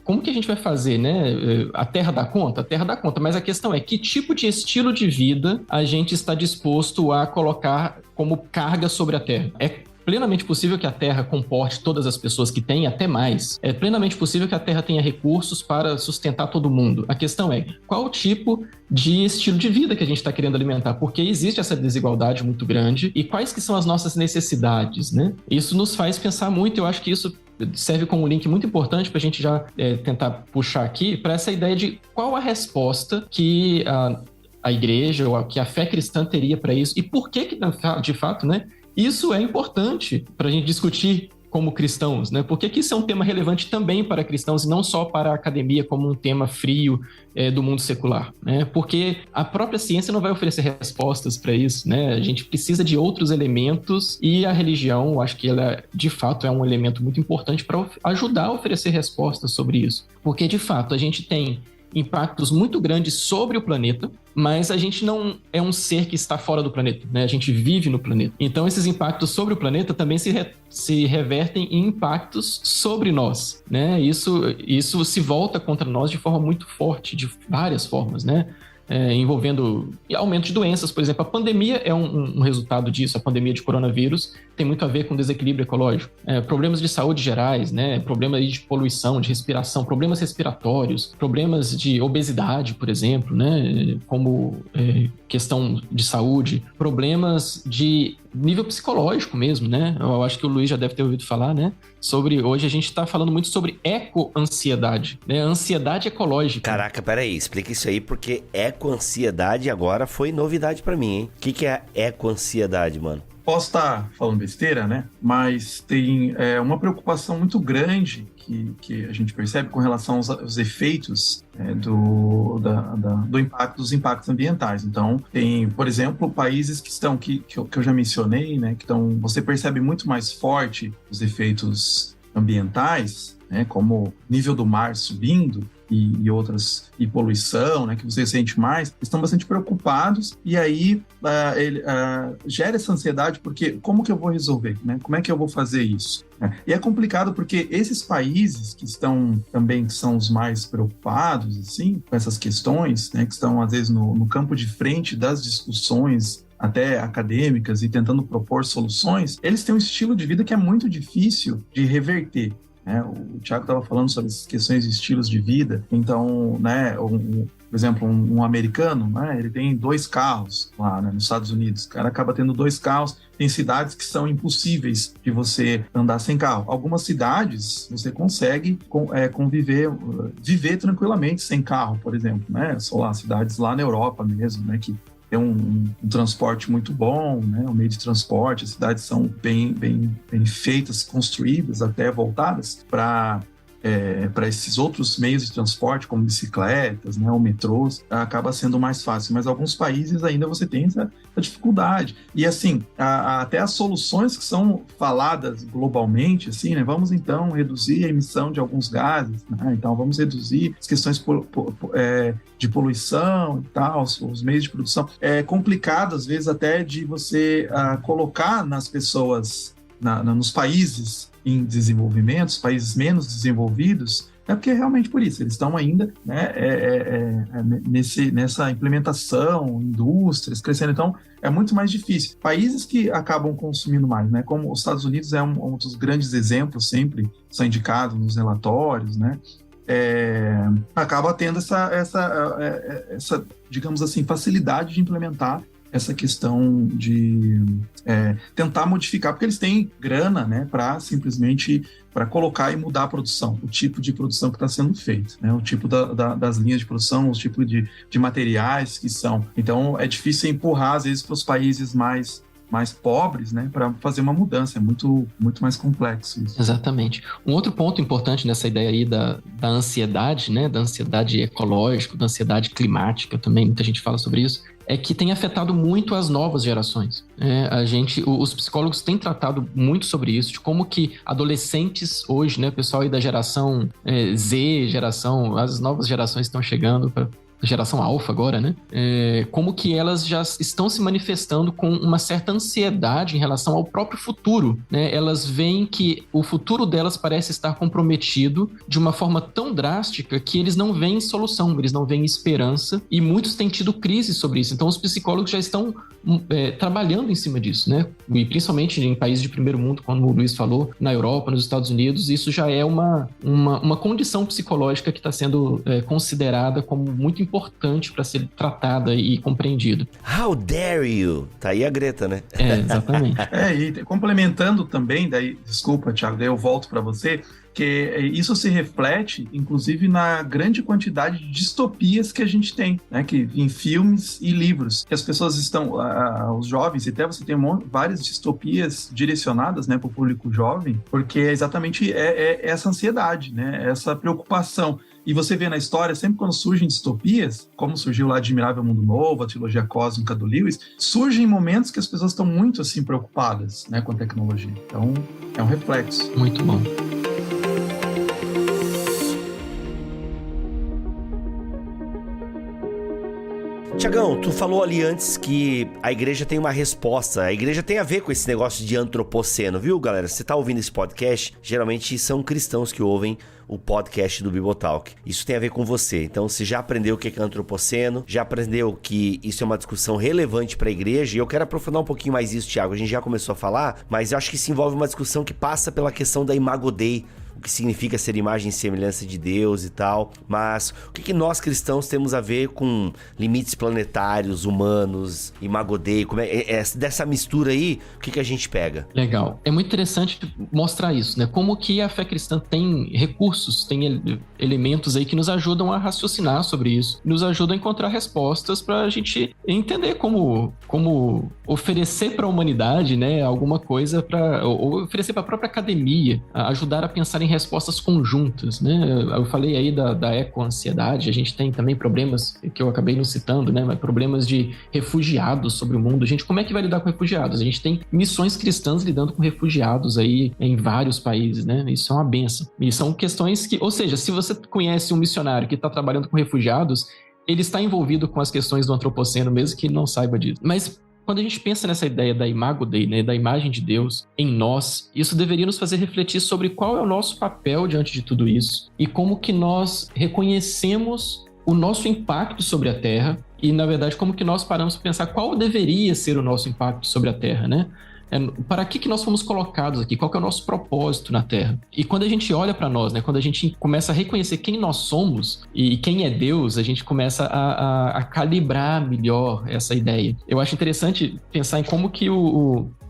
como que a gente vai fazer, né? A terra dá conta? A terra dá conta, mas a questão é que tipo de estilo de vida a gente está disposto a colocar como carga sobre a terra? É plenamente possível que a Terra comporte todas as pessoas que tem, até mais. É plenamente possível que a Terra tenha recursos para sustentar todo mundo. A questão é, qual o tipo de estilo de vida que a gente está querendo alimentar? Porque existe essa desigualdade muito grande e quais que são as nossas necessidades, né? Isso nos faz pensar muito, eu acho que isso serve como um link muito importante para a gente já tentar puxar aqui para essa ideia de qual a resposta que a igreja ou que a fé cristã teria para isso e por que de fato, né? Isso é importante para a gente discutir como cristãos, né? Por que isso é um tema relevante também para cristãos e não só para a academia como um tema frio do mundo secular, né? Porque a própria ciência não vai oferecer respostas para isso, né? A gente precisa de outros elementos e a religião, eu acho que ela, de fato, é um elemento muito importante para ajudar a oferecer respostas sobre isso. Porque, de fato, a gente tem impactos muito grandes sobre o planeta, mas a gente não é um ser que está fora do planeta, né? A gente vive no planeta. Então, esses impactos sobre o planeta também se revertem em impactos sobre nós, né? Isso se volta contra nós de forma muito forte, de várias formas, né? Envolvendo aumento de doenças, por exemplo. A pandemia é um resultado disso. A pandemia de coronavírus tem muito a ver com desequilíbrio ecológico. Problemas de saúde gerais, né? Problemas de poluição, de respiração, problemas respiratórios, problemas de obesidade, por exemplo, né? Como questão de saúde, problemas de nível psicológico mesmo, né? Eu acho que o Luiz já deve ter ouvido falar, né? Hoje a gente está falando muito sobre eco-ansiedade, né? Ansiedade ecológica. Caraca, peraí, explica isso aí, porque eco-ansiedade agora foi novidade pra mim, hein? O que é eco-ansiedade, mano? Posso estar falando besteira, né? Mas tem uma preocupação muito grande que a gente percebe com relação aos efeitos dos impactos ambientais. Então, tem, por exemplo, países que eu já mencionei, né? Você percebe muito mais forte os efeitos ambientais, né? Como nível do mar subindo, e poluição, né, que você sente mais, estão bastante preocupados e aí gera essa ansiedade porque como que eu vou resolver, né? Como é que eu vou fazer isso? E é complicado porque esses países que são os mais preocupados, assim, com essas questões, né, que estão às vezes no campo de frente das discussões até acadêmicas e tentando propor soluções, eles têm um estilo de vida que é muito difícil de reverter. O Thiago estava falando sobre essas questões de estilos de vida. Então, né, por exemplo, um americano, né, ele tem 2 carros lá, né, nos Estados Unidos. O cara acaba tendo 2 carros. Tem cidades que são impossíveis de você andar sem carro. Algumas cidades você consegue viver tranquilamente sem carro, por exemplo, né? São lá cidades lá na Europa mesmo, né, que ter um transporte muito bom, né? Um meio de transporte, as cidades são bem feitas, construídas, até voltadas para esses outros meios de transporte, como bicicletas, né, ou metrôs, acaba sendo mais fácil. Mas alguns países ainda você tem essa dificuldade. E assim, até as soluções que são faladas globalmente, assim, né, vamos então reduzir a emissão de alguns gases, né, então vamos reduzir as questões de poluição e tal, os meios de produção. É complicado, às vezes, até de você colocar nas pessoas, nos países em desenvolvimento, os países menos desenvolvidos, porque é realmente por isso, eles estão ainda, né, nessa implementação, indústrias crescendo, então é muito mais difícil. Países que acabam consumindo mais, né, como os Estados Unidos é um dos grandes exemplos, sempre são indicados nos relatórios, né, acaba tendo essa, digamos assim, facilidade de implementar essa questão de tentar modificar, porque eles têm grana, né, para simplesmente colocar e mudar a produção, o tipo de produção que está sendo feito, né, o tipo das linhas de produção, o tipo de materiais que são. Então, é difícil empurrar, às vezes, para os países mais pobres, né, para fazer uma mudança. É muito, muito mais complexo isso. Exatamente. Um outro ponto importante nessa ideia aí da ansiedade, né, da ansiedade ecológica, da ansiedade climática também, muita gente fala sobre isso, é que tem afetado muito as novas gerações. Os psicólogos têm tratado muito sobre isso, de como que adolescentes hoje, né, o pessoal aí da geração Z, as novas gerações estão chegando para geração alfa agora, né? Como que elas já estão se manifestando com uma certa ansiedade em relação ao próprio futuro, né? Elas veem que o futuro delas parece estar comprometido de uma forma tão drástica que eles não veem solução, eles não veem esperança, e muitos têm tido crise sobre isso. Então os psicólogos já estão trabalhando em cima disso, né? E principalmente em países de primeiro mundo, como o Luiz falou, na Europa, nos Estados Unidos, isso já é uma condição psicológica que está sendo considerada como muito importante para ser tratada e compreendida. How dare you? Tá aí a Greta, né? Exatamente. E complementando também, daí, desculpa, Thiago, daí eu volto para você, que isso se reflete, inclusive, na grande quantidade de distopias que a gente tem, né, que, em filmes e livros, que as pessoas estão, os jovens, até você tem várias distopias direcionadas, né, para o público jovem, porque exatamente essa ansiedade, né, essa preocupação. E você vê na história, sempre quando surgem distopias, como surgiu lá Admirável Mundo Novo, a trilogia cósmica do Lewis, surgem momentos que as pessoas estão muito, assim, preocupadas, né, com a tecnologia. Então, é um reflexo. Muito bom. Tiagão, tu falou ali antes que a igreja tem uma resposta. A igreja tem a ver com esse negócio de antropoceno, viu, galera? Você tá ouvindo esse podcast, geralmente são cristãos que ouvem o podcast do Bibotalk. Isso tem a ver com você. Então, você já aprendeu o que é antropoceno, já aprendeu que isso é uma discussão relevante para a igreja, e eu quero aprofundar um pouquinho mais isso, Thiago. A gente já começou a falar, mas eu acho que isso envolve uma discussão que passa pela questão da Imago Dei, o que significa ser imagem e semelhança de Deus e tal, mas o que nós cristãos temos a ver com limites planetários, humanos, Imago Dei, como dessa mistura aí, o que a gente pega? Legal. É muito interessante mostrar isso, né? Como que a fé cristã tem recursos, tem elementos aí que nos ajudam a raciocinar sobre isso, nos ajudam a encontrar respostas para a gente entender como oferecer para a humanidade, né, alguma coisa ou oferecer para a própria academia, ajudar a pensar em respostas conjuntas, né? Eu falei aí da eco-ansiedade, a gente tem também problemas que eu acabei não citando, né? Mas problemas de refugiados sobre o mundo. Gente, como é que vai lidar com refugiados? A gente tem missões cristãs lidando com refugiados aí em vários países, né? Isso é uma benção. E são questões que, ou seja, se você conhece um missionário que está trabalhando com refugiados, ele está envolvido com as questões do antropoceno, mesmo que ele não saiba disso. Mas quando a gente pensa nessa ideia da Imago Dei, né, da imagem de Deus em nós, isso deveria nos fazer refletir sobre qual é o nosso papel diante de tudo isso e como que nós reconhecemos o nosso impacto sobre a Terra e, na verdade, como que nós paramos para pensar qual deveria ser o nosso impacto sobre a Terra, né? Para que nós fomos colocados aqui? Qual que é o nosso propósito na Terra? E quando a gente olha para nós, né, quando a gente começa a reconhecer quem nós somos e quem é Deus, a gente começa a calibrar melhor essa ideia. Eu acho interessante pensar em como que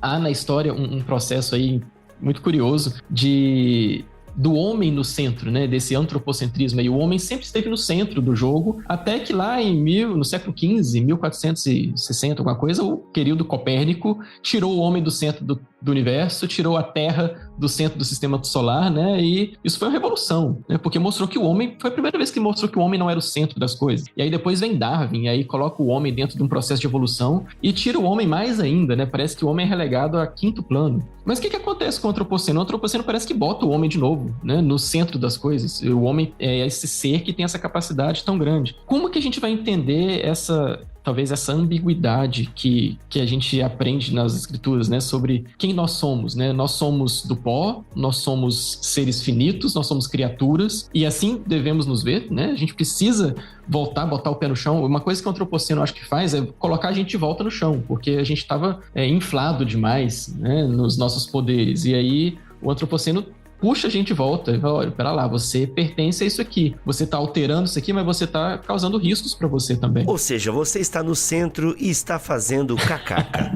há na história um processo aí muito curioso de do homem no centro, né, desse antropocentrismo. E o homem sempre esteve no centro do jogo, até que lá no século XV, 1460, alguma coisa, o querido Copérnico tirou o homem do centro do universo, tirou a Terra do centro do sistema solar, né? E isso foi uma revolução, né? Porque mostrou que o homem, foi a primeira vez que mostrou que o homem não era o centro das coisas. E aí depois vem Darwin, e aí coloca o homem dentro de um processo de evolução e tira o homem mais ainda, né? Parece que o homem é relegado a quinto plano. Mas o que acontece com o antropoceno? O antropoceno parece que bota o homem de novo, né? No centro das coisas. O homem é esse ser que tem essa capacidade tão grande. Como que a gente vai entender talvez essa ambiguidade que a gente aprende nas escrituras, né, sobre quem nós somos, né? Nós somos do pó, nós somos seres finitos, nós somos criaturas, e assim devemos nos ver, né? A gente precisa botar o pé no chão. Uma coisa que o antropoceno acho que faz é colocar a gente de volta no chão, porque a gente estava inflado demais, né, nos nossos poderes, e aí o antropoceno puxa a gente de volta e fala, olha, pera lá, você pertence a isso aqui. Você está alterando isso aqui, mas você está causando riscos para você também. Ou seja, você está no centro e está fazendo cacaca.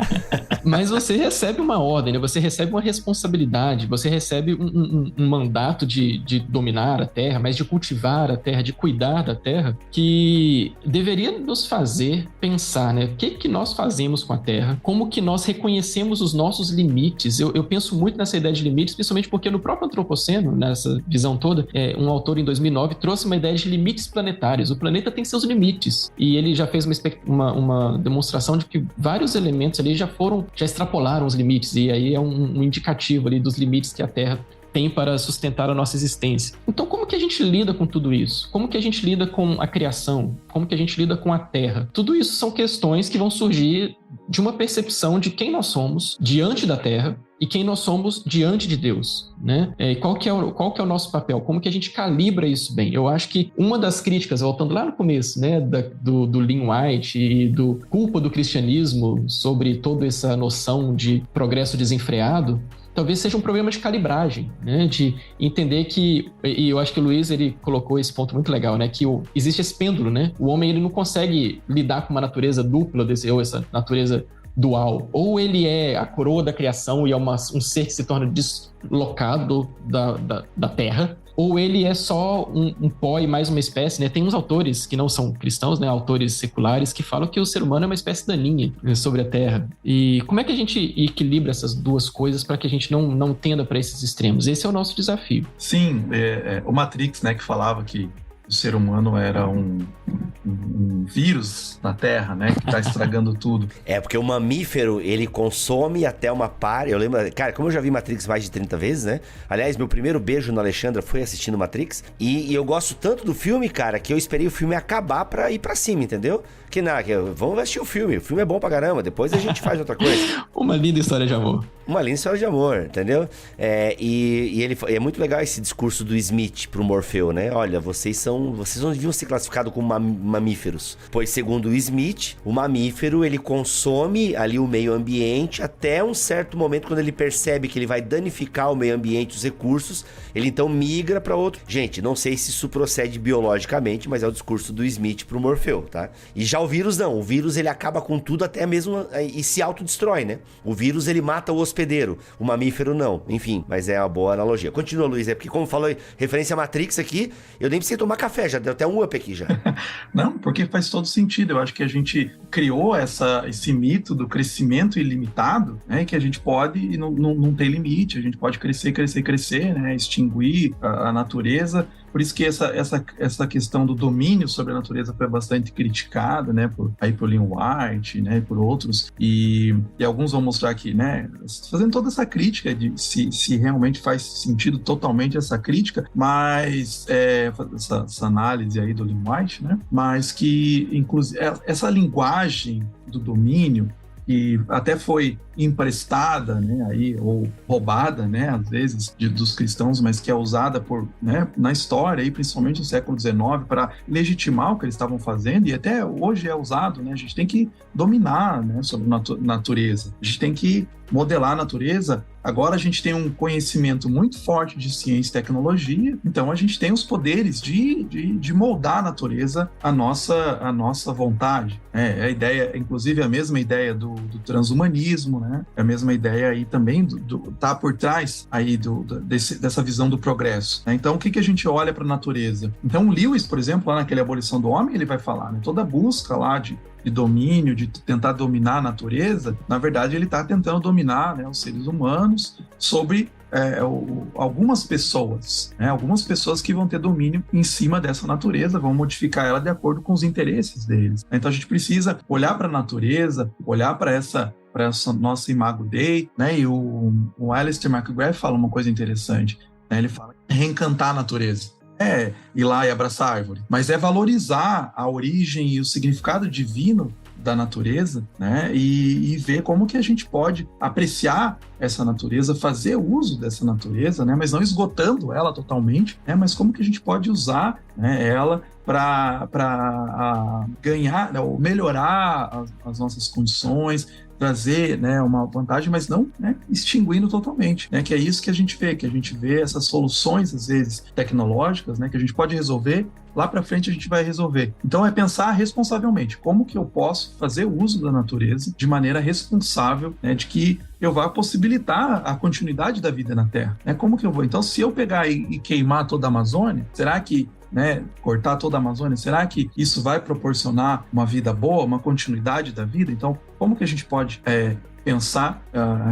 Mas você recebe uma ordem, né? Você recebe uma responsabilidade, você recebe um mandato de dominar a terra, mas de cultivar a terra, de cuidar da terra, que deveria nos fazer pensar, né? O que nós fazemos com a terra? Como que nós reconhecemos os nossos limites? Eu penso muito nessa ideia de limites, principalmente porque no próprio antropoceno, nessa visão toda, um autor em 2009 trouxe uma ideia de limites planetários. O planeta tem seus limites, e ele já fez uma demonstração de que vários elementos ali já extrapolaram os limites, e aí é um indicativo ali dos limites que a Terra tem para sustentar a nossa existência. Então, como que a gente lida com tudo isso? Como que a gente lida com a criação? Como que a gente lida com a Terra? Tudo isso são questões que vão surgir de uma percepção de quem nós somos diante da Terra e quem nós somos diante de Deus, né? Qual que é o nosso papel? Como que a gente calibra isso bem? Eu acho que uma das críticas, voltando lá no começo, né, do Lynn White e do culpa do cristianismo sobre toda essa noção de progresso desenfreado, talvez seja um problema de calibragem, né? De entender que, e eu acho que o Luiz, ele colocou esse ponto muito legal, né? Que existe esse pêndulo, né? O homem, ele não consegue lidar com uma natureza dupla, ou essa natureza dual. Ou ele é a coroa da criação e é um ser que se torna deslocado da terra, ou ele é só um pó e mais uma espécie, né? Tem uns autores que não são cristãos, né? Autores seculares, que falam que o ser humano é uma espécie daninha, né, sobre a Terra. E como é que a gente equilibra essas duas coisas para que a gente não tenda para esses extremos? Esse é o nosso desafio. Sim, o Matrix, né, que falava que o ser humano era um vírus na Terra, né? Que tá estragando tudo. Porque o mamífero, ele consome até uma par. Eu lembro, cara, como eu já vi Matrix mais de 30 vezes, né? Aliás, meu primeiro beijo na Alexandra foi assistindo Matrix. E eu gosto tanto do filme, cara, que eu esperei o filme acabar pra ir pra cima, entendeu? Vamos assistir o filme é bom pra caramba, depois a gente faz outra coisa. Uma linda história de amor. Uma linda história de amor, entendeu? E ele é muito legal esse discurso do Smith pro Morfeu, né? Olha, vocês não deviam ser classificados como mamíferos, pois segundo o Smith, o mamífero, ele consome ali o meio ambiente até um certo momento, quando ele percebe que ele vai danificar o meio ambiente, os recursos, ele então migra para outro. Gente, não sei se isso procede biologicamente, mas é o discurso do Smith pro Morfeu, tá? E já o vírus não, o vírus ele acaba com tudo até mesmo e se autodestrói, né? O vírus ele mata o hospedeiro, o mamífero não, enfim, mas é uma boa analogia. Continua, Luiz, porque como falou referência a Matrix aqui, eu nem precisei tomar café, já deu até um up aqui já. Não, porque faz todo sentido. Eu acho que a gente criou esse mito do crescimento ilimitado, né? Que a gente pode e não tem limite, a gente pode crescer, né? Extinguir a natureza. Por isso que essa questão do domínio sobre a natureza foi bastante criticada, né, por Lynn White, né, por outros, e alguns vão mostrar aqui, né, fazendo toda essa crítica de se realmente faz sentido totalmente essa crítica, mas essa análise aí do Lynn White, né, mas que inclusive essa linguagem do domínio, que até foi emprestada, né, aí, ou roubada, né, às vezes, dos cristãos, mas que é usada na história, aí, principalmente no século XIX, para legitimar o que eles estavam fazendo, e até hoje é usado, né, a gente tem que dominar, né, sobre natureza, a gente tem que modelar a natureza. Agora a gente tem um conhecimento muito forte de ciência e tecnologia, então a gente tem os poderes de moldar a natureza à nossa vontade. A ideia, inclusive a mesma ideia do transhumanismo, né? né? É a mesma ideia aí também tá por trás aí dessa visão do progresso, né? Então, o que a gente olha para a natureza? Então, o Lewis, por exemplo, lá naquele Abolição do Homem, ele vai falar, né? Toda busca lá de domínio, de tentar dominar a natureza, na verdade, ele está tentando dominar, né, os seres humanos sobre algumas pessoas, né? Algumas pessoas que vão ter domínio em cima dessa natureza, vão modificar ela de acordo com os interesses deles. Então, a gente precisa olhar para a natureza, olhar para essa nossa Imago Dei, né? E o Alistair McGrath fala uma coisa interessante, né? Ele fala reencantar a natureza. Ir lá e abraçar a árvore, mas é valorizar a origem e o significado divino da natureza, né? E ver como que a gente pode apreciar essa natureza, fazer uso dessa natureza, né? Mas não esgotando ela totalmente, né? Mas como que a gente pode usar, né, ela para ganhar, né, ou melhorar as nossas condições, trazer, né, uma vantagem, mas não, né, extinguindo totalmente, né, que é isso que a gente vê essas soluções, às vezes, tecnológicas, né, que a gente pode resolver, lá para frente a gente vai resolver. Então é pensar responsavelmente, como que eu posso fazer uso da natureza de maneira responsável, né, de que eu vá possibilitar a continuidade da vida na Terra, né, como que eu vou? Então, se eu pegar e queimar toda a Amazônia, será que, né, cortar toda a Amazônia, será que isso vai proporcionar uma vida boa, uma continuidade da vida? Então, como que a gente pode pensar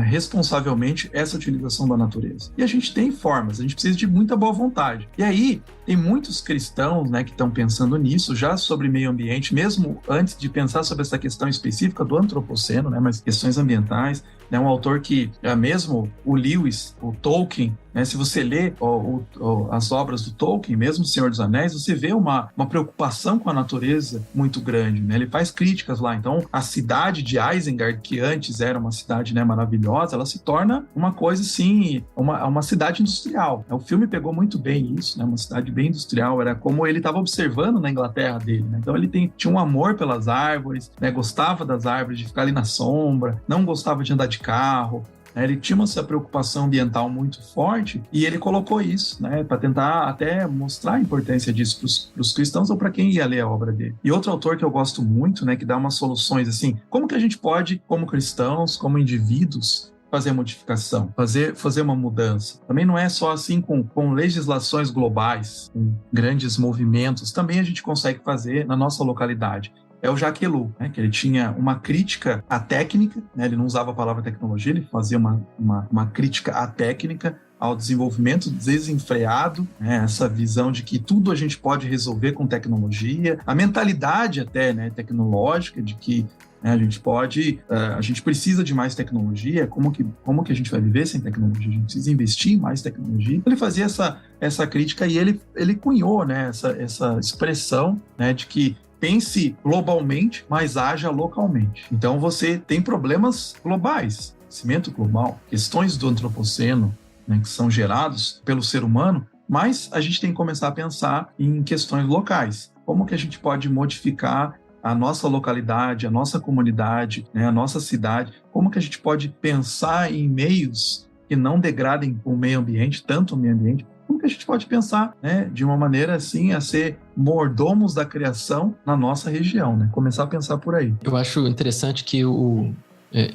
responsavelmente essa utilização da natureza? E a gente tem formas, a gente precisa de muita boa vontade. E aí, tem muitos cristãos, né, que estão pensando nisso, já sobre meio ambiente, mesmo antes de pensar sobre essa questão específica do antropoceno, né, mas questões ambientais, né, um autor que, mesmo o Lewis, o Tolkien, né, se você lê as obras do Tolkien, mesmo O Senhor dos Anéis, você vê uma preocupação com a natureza muito grande, né? Ele faz críticas lá. Então, a cidade de Isengard, que antes era uma cidade, né, maravilhosa, ela se torna uma coisa assim, uma cidade industrial. O filme pegou muito bem isso, né? Uma cidade bem industrial, era como ele estava observando na Inglaterra dele, né? Então, ele tinha um amor pelas árvores, né? Gostava das árvores, de ficar ali na sombra, não gostava de andar de carro. Ele tinha essa preocupação ambiental muito forte e ele colocou isso, né, para tentar até mostrar a importância disso para os cristãos ou para quem ia ler a obra dele. E outro autor que eu gosto muito, né, que dá umas soluções assim, como que a gente pode, como cristãos, como indivíduos, fazer modificação, fazer uma mudança. Também não é só assim com legislações globais, com grandes movimentos, também a gente consegue fazer na nossa localidade. É o Jacques Ellul, né, que ele tinha uma crítica à técnica, né, ele não usava a palavra tecnologia, ele fazia uma crítica à técnica, ao desenvolvimento desenfreado, né, essa visão de que tudo a gente pode resolver com tecnologia, a mentalidade até, né, tecnológica, de que, né, a gente precisa de mais tecnologia, como que a gente vai viver sem tecnologia? A gente precisa investir em mais tecnologia. Ele fazia essa crítica e ele cunhou, né, essa expressão, né, de que pense globalmente, mas haja localmente. Então você tem problemas globais, aquecimento global, questões do antropoceno, né, que são gerados pelo ser humano, mas a gente tem que começar a pensar em questões locais. Como que a gente pode modificar a nossa localidade, a nossa comunidade, né, a nossa cidade? Como que a gente pode pensar em meios que não degradem o meio ambiente, tanto o meio ambiente, como que a gente pode pensar, né, de uma maneira assim a ser mordomos da criação na nossa região, né? Começar a pensar por aí. Eu acho interessante que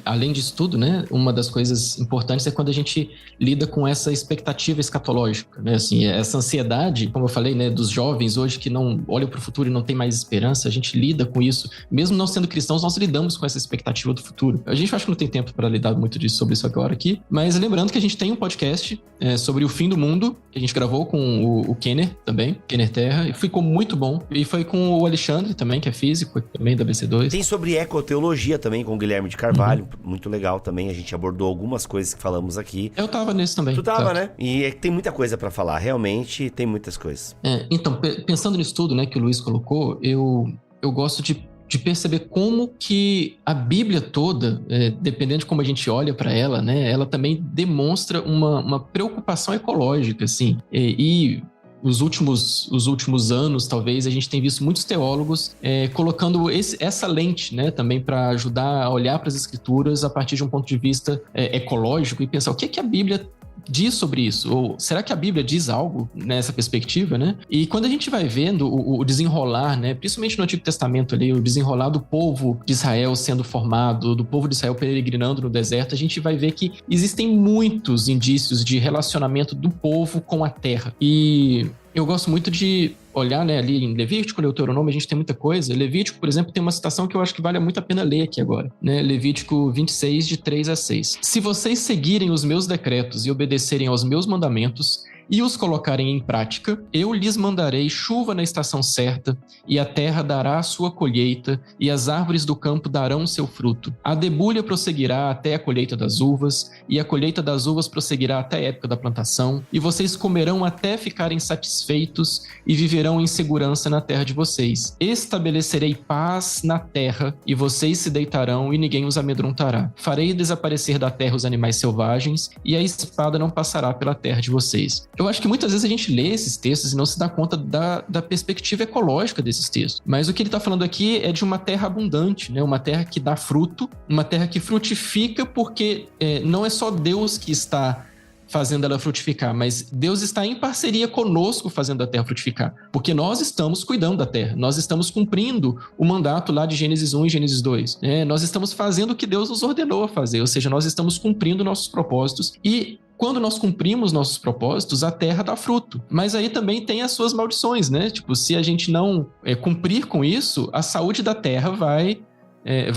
além disso tudo, né, uma das coisas importantes é quando a gente lida com essa expectativa escatológica, né, assim, essa ansiedade, como eu falei, né, dos jovens hoje que não olham para o futuro e não tem mais esperança, a gente lida com isso, mesmo não sendo cristãos, nós lidamos com essa expectativa do futuro. A gente acho que não tem tempo para lidar muito sobre isso agora aqui, mas lembrando que a gente tem um podcast sobre o fim do mundo, que a gente gravou com o Kenner também, Kenner Terra, e ficou muito bom, e foi com o Alexandre também, que é físico, também da BC2. Tem sobre ecoteologia também, com o Guilherme de Carvalho, muito legal também, a gente abordou algumas coisas que falamos aqui. Eu tava nesse também. Tu tava, né? E tem muita coisa pra falar, realmente tem muitas coisas. Então, pensando nisso tudo, né, que o Luiz colocou, eu gosto de perceber como que a Bíblia toda, dependendo de como a gente olha para ela, né, ela também demonstra uma preocupação ecológica, assim, e os últimos anos, talvez, a gente tem visto muitos teólogos colocando essa lente, né, também para ajudar a olhar para as escrituras a partir de um ponto de vista ecológico e pensar o que a Bíblia diz sobre isso? Ou será que a Bíblia diz algo nessa perspectiva, né? E quando a gente vai vendo o desenrolar, né, principalmente no Antigo Testamento ali, o desenrolar do povo de Israel sendo formado, do povo de Israel peregrinando no deserto, a gente vai ver que existem muitos indícios de relacionamento do povo com a terra. E eu gosto muito de olhar, né, ali em Levítico, Deuteronômio, a gente tem muita coisa. Levítico, por exemplo, tem uma citação que eu acho que vale muito a pena ler aqui agora, né? Levítico 26, de 3-6. Se vocês seguirem os meus decretos e obedecerem aos meus mandamentos e os colocarem em prática, eu lhes mandarei chuva na estação certa, e a terra dará a sua colheita, e as árvores do campo darão seu fruto. A debulha prosseguirá até a colheita das uvas, e a colheita das uvas prosseguirá até a época da plantação, e vocês comerão até ficarem satisfeitos e viverão em segurança na terra de vocês. Estabelecerei paz na terra, e vocês se deitarão e ninguém os amedrontará. Farei desaparecer da terra os animais selvagens, e a espada não passará pela terra de vocês. Eu acho que muitas vezes a gente lê esses textos e não se dá conta da perspectiva ecológica desses textos. Mas o que ele está falando aqui é de uma terra abundante, né? Uma terra que dá fruto, uma terra que frutifica, porque não é só Deus que está fazendo ela frutificar, mas Deus está em parceria conosco fazendo a terra frutificar, porque nós estamos cuidando da terra, nós estamos cumprindo o mandato lá de Gênesis 1 e Gênesis 2, né? Nós estamos fazendo o que Deus nos ordenou a fazer, ou seja, nós estamos cumprindo nossos propósitos e quando nós cumprimos nossos propósitos, a terra dá fruto. Mas aí também tem as suas maldições, né? Tipo, se a gente não cumprir com isso, a saúde da terra vai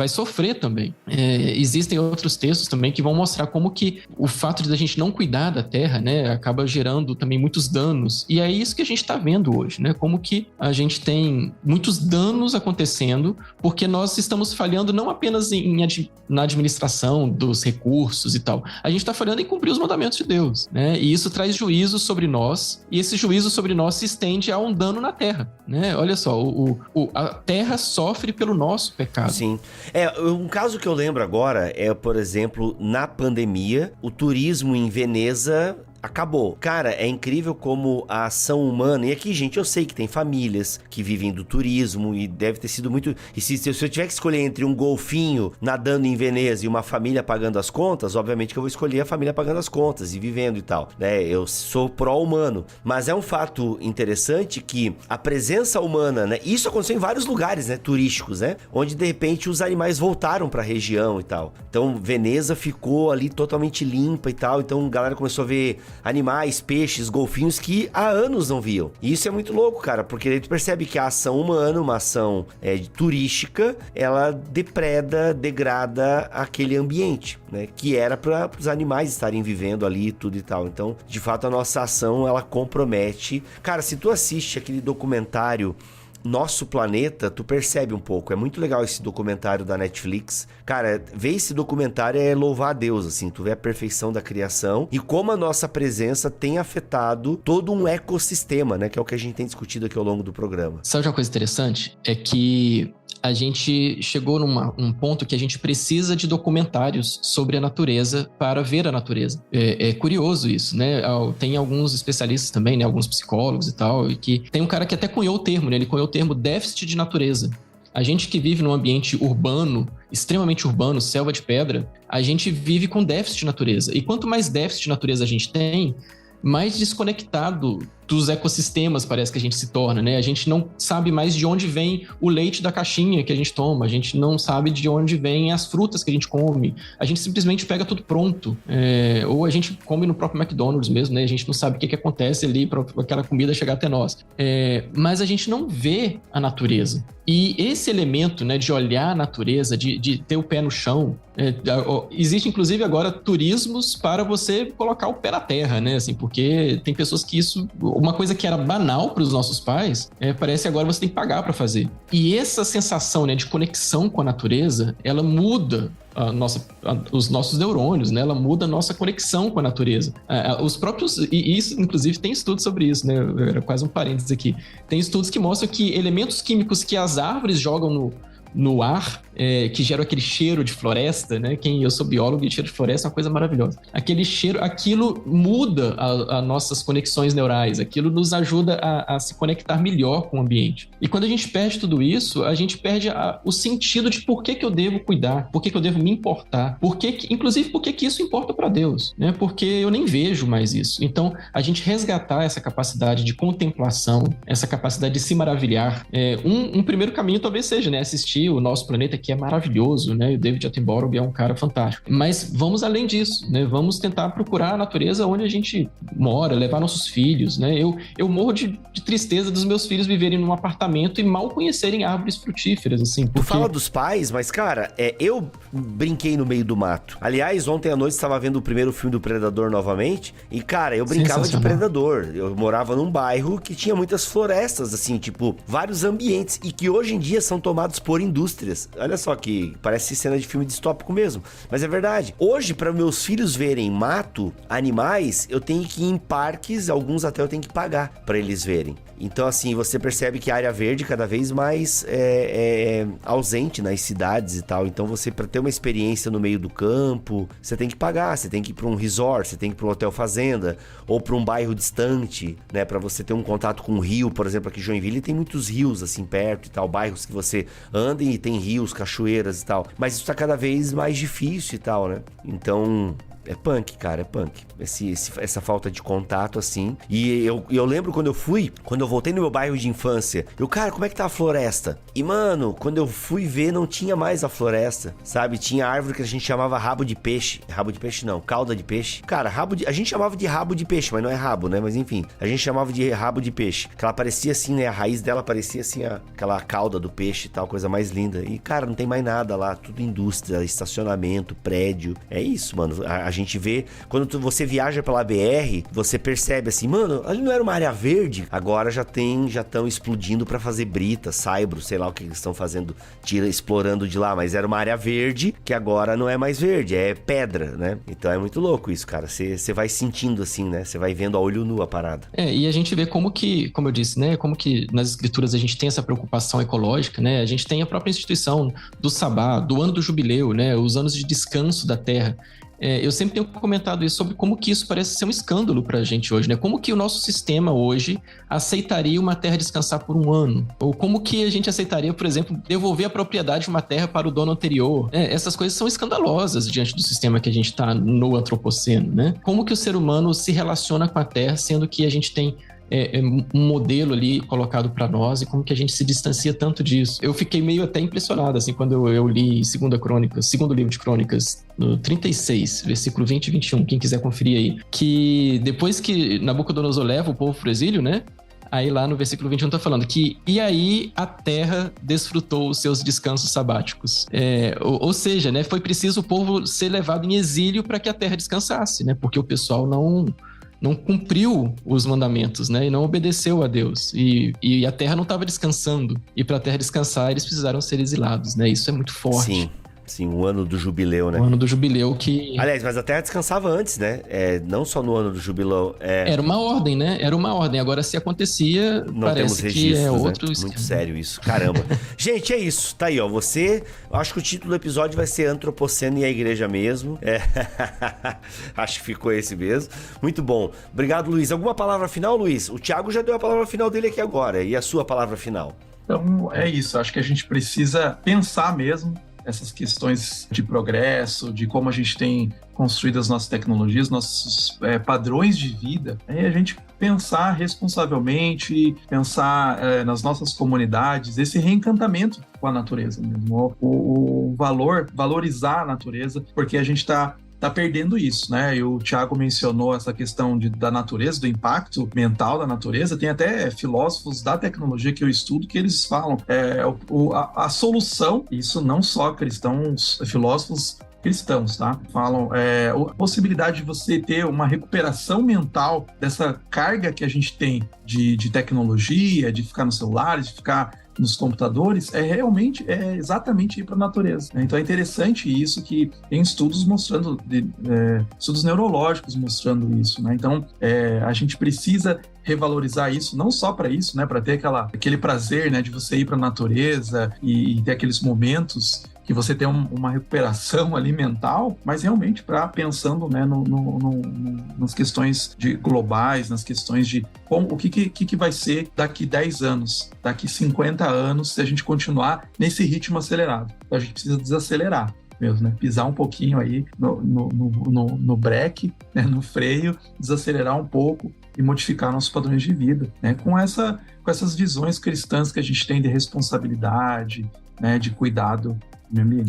sofrer também. Existem outros textos também que vão mostrar como que o fato de a gente não cuidar da terra, né, acaba gerando também muitos danos. E é isso que a gente está vendo hoje, né? Como que a gente tem muitos danos acontecendo porque nós estamos falhando não apenas na administração dos recursos e tal. A gente está falhando em cumprir os mandamentos de Deus, né? E isso traz juízo sobre nós, e esse juízo sobre nós se estende a um dano na terra, né? Olha só, a terra sofre pelo nosso pecado. Sim. Um caso que eu lembro agora é, por exemplo, na pandemia, o turismo em Veneza acabou. Cara, é incrível como a ação humana... E aqui, gente, eu sei que tem famílias que vivem do turismo e deve ter sido muito... E se eu tiver que escolher entre um golfinho nadando em Veneza e uma família pagando as contas, obviamente que eu vou escolher a família pagando as contas e vivendo e tal, né? Eu sou pró-humano. Mas é um fato interessante que a presença humana, né? Isso aconteceu em vários lugares, né? Turísticos, né? Onde, de repente, os animais voltaram pra região e tal. Então, Veneza ficou ali totalmente limpa e tal. Então, a galera começou a ver animais, peixes, golfinhos que há anos não viam. E isso é muito louco, cara, porque aí tu percebe que a ação humana, uma ação turística, ela degrada aquele ambiente, né? Que era para os animais estarem vivendo ali tudo e tal. Então, de fato, a nossa ação, ela compromete. Cara, se tu assiste aquele documentário Nosso Planeta, tu percebe um pouco. É muito legal esse documentário da Netflix. Cara, ver esse documentário é louvar a Deus, assim. Tu vê a perfeição da criação e como a nossa presença tem afetado todo um ecossistema, né? Que é o que a gente tem discutido aqui ao longo do programa. Sabe uma coisa interessante? É que a gente chegou num ponto que a gente precisa de documentários sobre a natureza para ver a natureza. É curioso isso, né? Tem alguns especialistas também, né? Alguns psicólogos e tal, e que tem um cara que até cunhou o termo, né? Ele cunhou o termo déficit de natureza. A gente que vive num ambiente urbano, extremamente urbano, selva de pedra, a gente vive com déficit de natureza. E quanto mais déficit de natureza a gente tem, mais desconectado dos ecossistemas parece que a gente se torna, né? A gente não sabe mais de onde vem o leite da caixinha que a gente toma, a gente não sabe de onde vêm as frutas que a gente come, a gente simplesmente pega tudo pronto, ou a gente come no próprio McDonald's mesmo, né? A gente não sabe o que acontece ali para aquela comida chegar até nós, mas a gente não vê a natureza. E esse elemento, né, de olhar a natureza, de ter o pé no chão, existe inclusive agora turismos para você colocar o pé na terra, né? Assim, porque tem pessoas que isso... Uma coisa que era banal para os nossos pais, parece agora você tem que pagar para fazer. E essa sensação, né, de conexão com a natureza, ela muda os nossos neurônios, né? Ela muda a nossa conexão com a natureza. Os próprios... E isso, inclusive, tem estudos sobre isso, né? Era quase um parênteses aqui. Tem estudos que mostram que elementos químicos que as árvores jogam no ar, que gera aquele cheiro de floresta, né? Eu sou biólogo e cheiro de floresta é uma coisa maravilhosa. Aquele cheiro, aquilo muda as nossas conexões neurais, aquilo nos ajuda a se conectar melhor com o ambiente. E quando a gente perde tudo isso, a gente perde o sentido de por que eu devo cuidar, por que eu devo me importar, inclusive por que isso importa para Deus, né? Porque eu nem vejo mais isso. Então, a gente resgatar essa capacidade de contemplação, essa capacidade de se maravilhar. Um primeiro caminho talvez seja, né, assistir o Nosso Planeta, que é maravilhoso, né? O David Attenborough é um cara fantástico. Mas vamos além disso, né? Vamos tentar procurar a natureza onde a gente mora, levar nossos filhos, né? Eu morro de tristeza dos meus filhos viverem num apartamento e mal conhecerem árvores frutíferas, assim. Tu fala dos pais, mas, cara, eu brinquei no meio do mato. Aliás, ontem à noite estava vendo o primeiro filme do Predador novamente e, cara, eu brincava de Predador. Eu morava num bairro que tinha muitas florestas, assim, tipo, vários ambientes e que hoje em dia são tomados por indústrias. Olha só que parece cena de filme distópico mesmo, mas é verdade. Hoje, para meus filhos verem mato, animais, eu tenho que ir em parques, alguns até eu tenho que pagar para eles verem. Então, assim, você percebe que a área verde cada vez mais é ausente nas cidades e tal. Então, você, para ter uma experiência no meio do campo, você tem que pagar. Você tem que ir para um resort, você tem que ir para um hotel fazenda, ou para um bairro distante, né? Para você ter um contato com um rio, por exemplo, aqui em Joinville tem muitos rios, assim, perto e tal. Bairros que você anda e tem rios, cachoeiras e tal. Mas isso tá cada vez mais difícil e tal, né? Então... é punk, cara, é punk. Essa falta de contato, assim. E eu lembro quando eu voltei no meu bairro de infância, cara, como é que tá a floresta? E, mano, quando eu fui ver, não tinha mais a floresta, sabe? Tinha árvore que a gente chamava rabo de peixe. Rabo de peixe não, cauda de peixe. Cara, a gente chamava de rabo de peixe, mas não é rabo, né? Mas enfim, a gente chamava de rabo de peixe. Que ela parecia assim, né? A raiz dela parecia assim, aquela cauda do peixe e tal, coisa mais linda. E, cara, não tem mais nada lá, tudo indústria, estacionamento, prédio. É isso, mano. A gente vê, quando você viaja pela BR, você percebe assim, mano, ali não era uma área verde? Agora já estão explodindo pra fazer brita, saibro, sei lá o que eles estão fazendo, explorando de lá, mas era uma área verde que agora não é mais verde, é pedra, né? Então é muito louco isso, cara. Você vai sentindo assim, né? Você vai vendo a olho nu a parada. E a gente vê como eu disse, né? Como que nas escrituras a gente tem essa preocupação ecológica, né? A gente tem a própria instituição do Sabá, do ano do jubileu, né? Os anos de descanso da terra. Eu sempre tenho comentado isso sobre como que isso parece ser um escândalo pra gente hoje, né? Como que o nosso sistema hoje aceitaria uma terra descansar por um ano? Ou como que a gente aceitaria, por exemplo, devolver a propriedade de uma terra para o dono anterior? Essas coisas são escandalosas diante do sistema que a gente está no antropoceno, né? Como que o ser humano se relaciona com a terra, sendo que a gente tem um modelo ali colocado para nós e como que a gente se distancia tanto disso. Eu fiquei meio até impressionado, assim, quando eu li segundo livro de Crônicas, no 36, versículo 20 e 21, quem quiser conferir aí, que depois que Nabucodonosor leva o povo pro exílio, né? Aí lá no versículo 21 tá falando que e aí a terra desfrutou os seus descansos sabáticos. Ou seja, né, foi preciso o povo ser levado em exílio para que a terra descansasse, né? Porque o pessoal não cumpriu os mandamentos, né? E não obedeceu a Deus. E a terra não estava descansando. E para a terra descansar, eles precisaram ser exilados, né? Isso é muito forte. Sim, o ano do jubileu, né? O ano do jubileu que... Aliás, mas a terra descansava antes, né? Não só no ano do jubileu. Era uma ordem, né? Era uma ordem. Agora, se acontecia, não parece temos registros, que é né? outro... Muito sério isso, caramba. Gente, é isso. Tá aí, ó. Acho que o título do episódio vai ser Antropoceno e a Igreja mesmo. Acho que ficou esse mesmo. Muito bom. Obrigado, Luiz. Alguma palavra final, Luiz? O Thiago já deu a palavra final dele aqui agora. E a sua palavra final? Então, é isso. Acho que a gente precisa pensar mesmo essas questões de progresso, de como a gente tem construído as nossas tecnologias, nossos padrões de vida, a gente pensar responsavelmente, pensar nas nossas comunidades, esse reencantamento com a natureza mesmo, o valorizar a natureza, porque a gente está perdendo isso, né? E o Thiago mencionou essa questão da natureza, do impacto mental da natureza. Tem até filósofos da tecnologia que eu estudo que eles falam a solução, isso não só cristãos, filósofos cristãos, tá? Falam a possibilidade de você ter uma recuperação mental dessa carga que a gente tem de tecnologia, de ficar no celular, de ficar nos computadores é exatamente ir para a natureza, né? Então é interessante isso, que tem estudos mostrando, estudos neurológicos mostrando isso, né? Então a gente precisa revalorizar isso, não só para isso, né? Para ter aquele prazer, né? De você ir para a natureza e ter aqueles momentos que você tem uma recuperação ali mental, mas realmente pensando, né, nas questões globais, nas questões de o que vai ser daqui 10 anos, daqui 50 anos, se a gente continuar nesse ritmo acelerado. Então a gente precisa desacelerar mesmo, né? Pisar um pouquinho aí no breque, né, no freio, desacelerar um pouco e modificar nossos padrões de vida, né? Com essas visões cristãs que a gente tem de responsabilidade, né, de cuidado.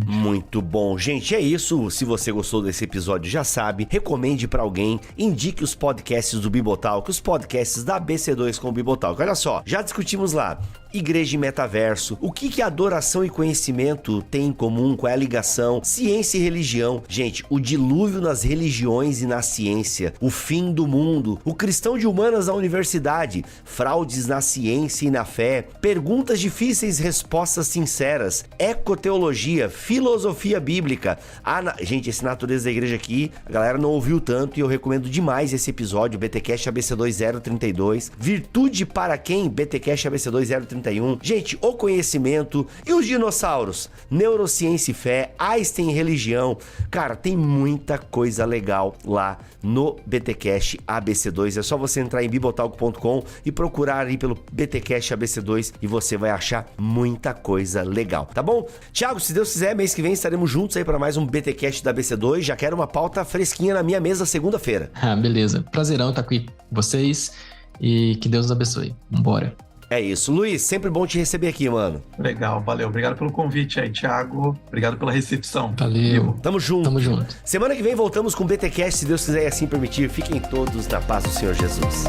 Muito bom, gente, é isso. Se você gostou desse episódio, já sabe, recomende pra alguém, indique os podcasts do Bibotalk, os podcasts da BC2 com o Bibotalk. Olha só, já discutimos lá igreja e metaverso, o que adoração e conhecimento tem em comum, qual é a ligação, ciência e religião. Gente, o dilúvio nas religiões e na ciência, o fim do mundo, o cristão de humanas na universidade, fraudes na ciência e na fé, perguntas difíceis, respostas sinceras, ecoteologia, filosofia bíblica. Gente, esse Natureza da Igreja aqui, a galera não ouviu tanto e eu recomendo demais esse episódio, BTcast ABC2 032, Virtude para quem? BTcast ABC2 031. Gente, o conhecimento e os dinossauros, neurociência e fé, Einstein e religião. Cara, tem muita coisa legal lá no BTcast ABC2. É só você entrar em bibotalk.com e procurar aí pelo BTcast ABC2 e você vai achar muita coisa legal, tá bom? Thiago, se Deus quiser, mês que vem estaremos juntos aí para mais um BTcast da ABC2. Já quero uma pauta fresquinha na minha mesa segunda-feira. Beleza. Prazerão estar aqui com vocês e que Deus os abençoe. Vambora. É isso. Luiz, sempre bom te receber aqui, mano. Legal, valeu. Obrigado pelo convite aí, Thiago. Obrigado pela recepção. Valeu. Tamo junto. Tamo junto. Semana que vem voltamos com o BTcast, se Deus quiser e assim permitir. Fiquem todos na paz do Senhor Jesus.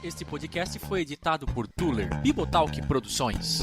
Este podcast foi editado por Tuller Bibotalk Produções.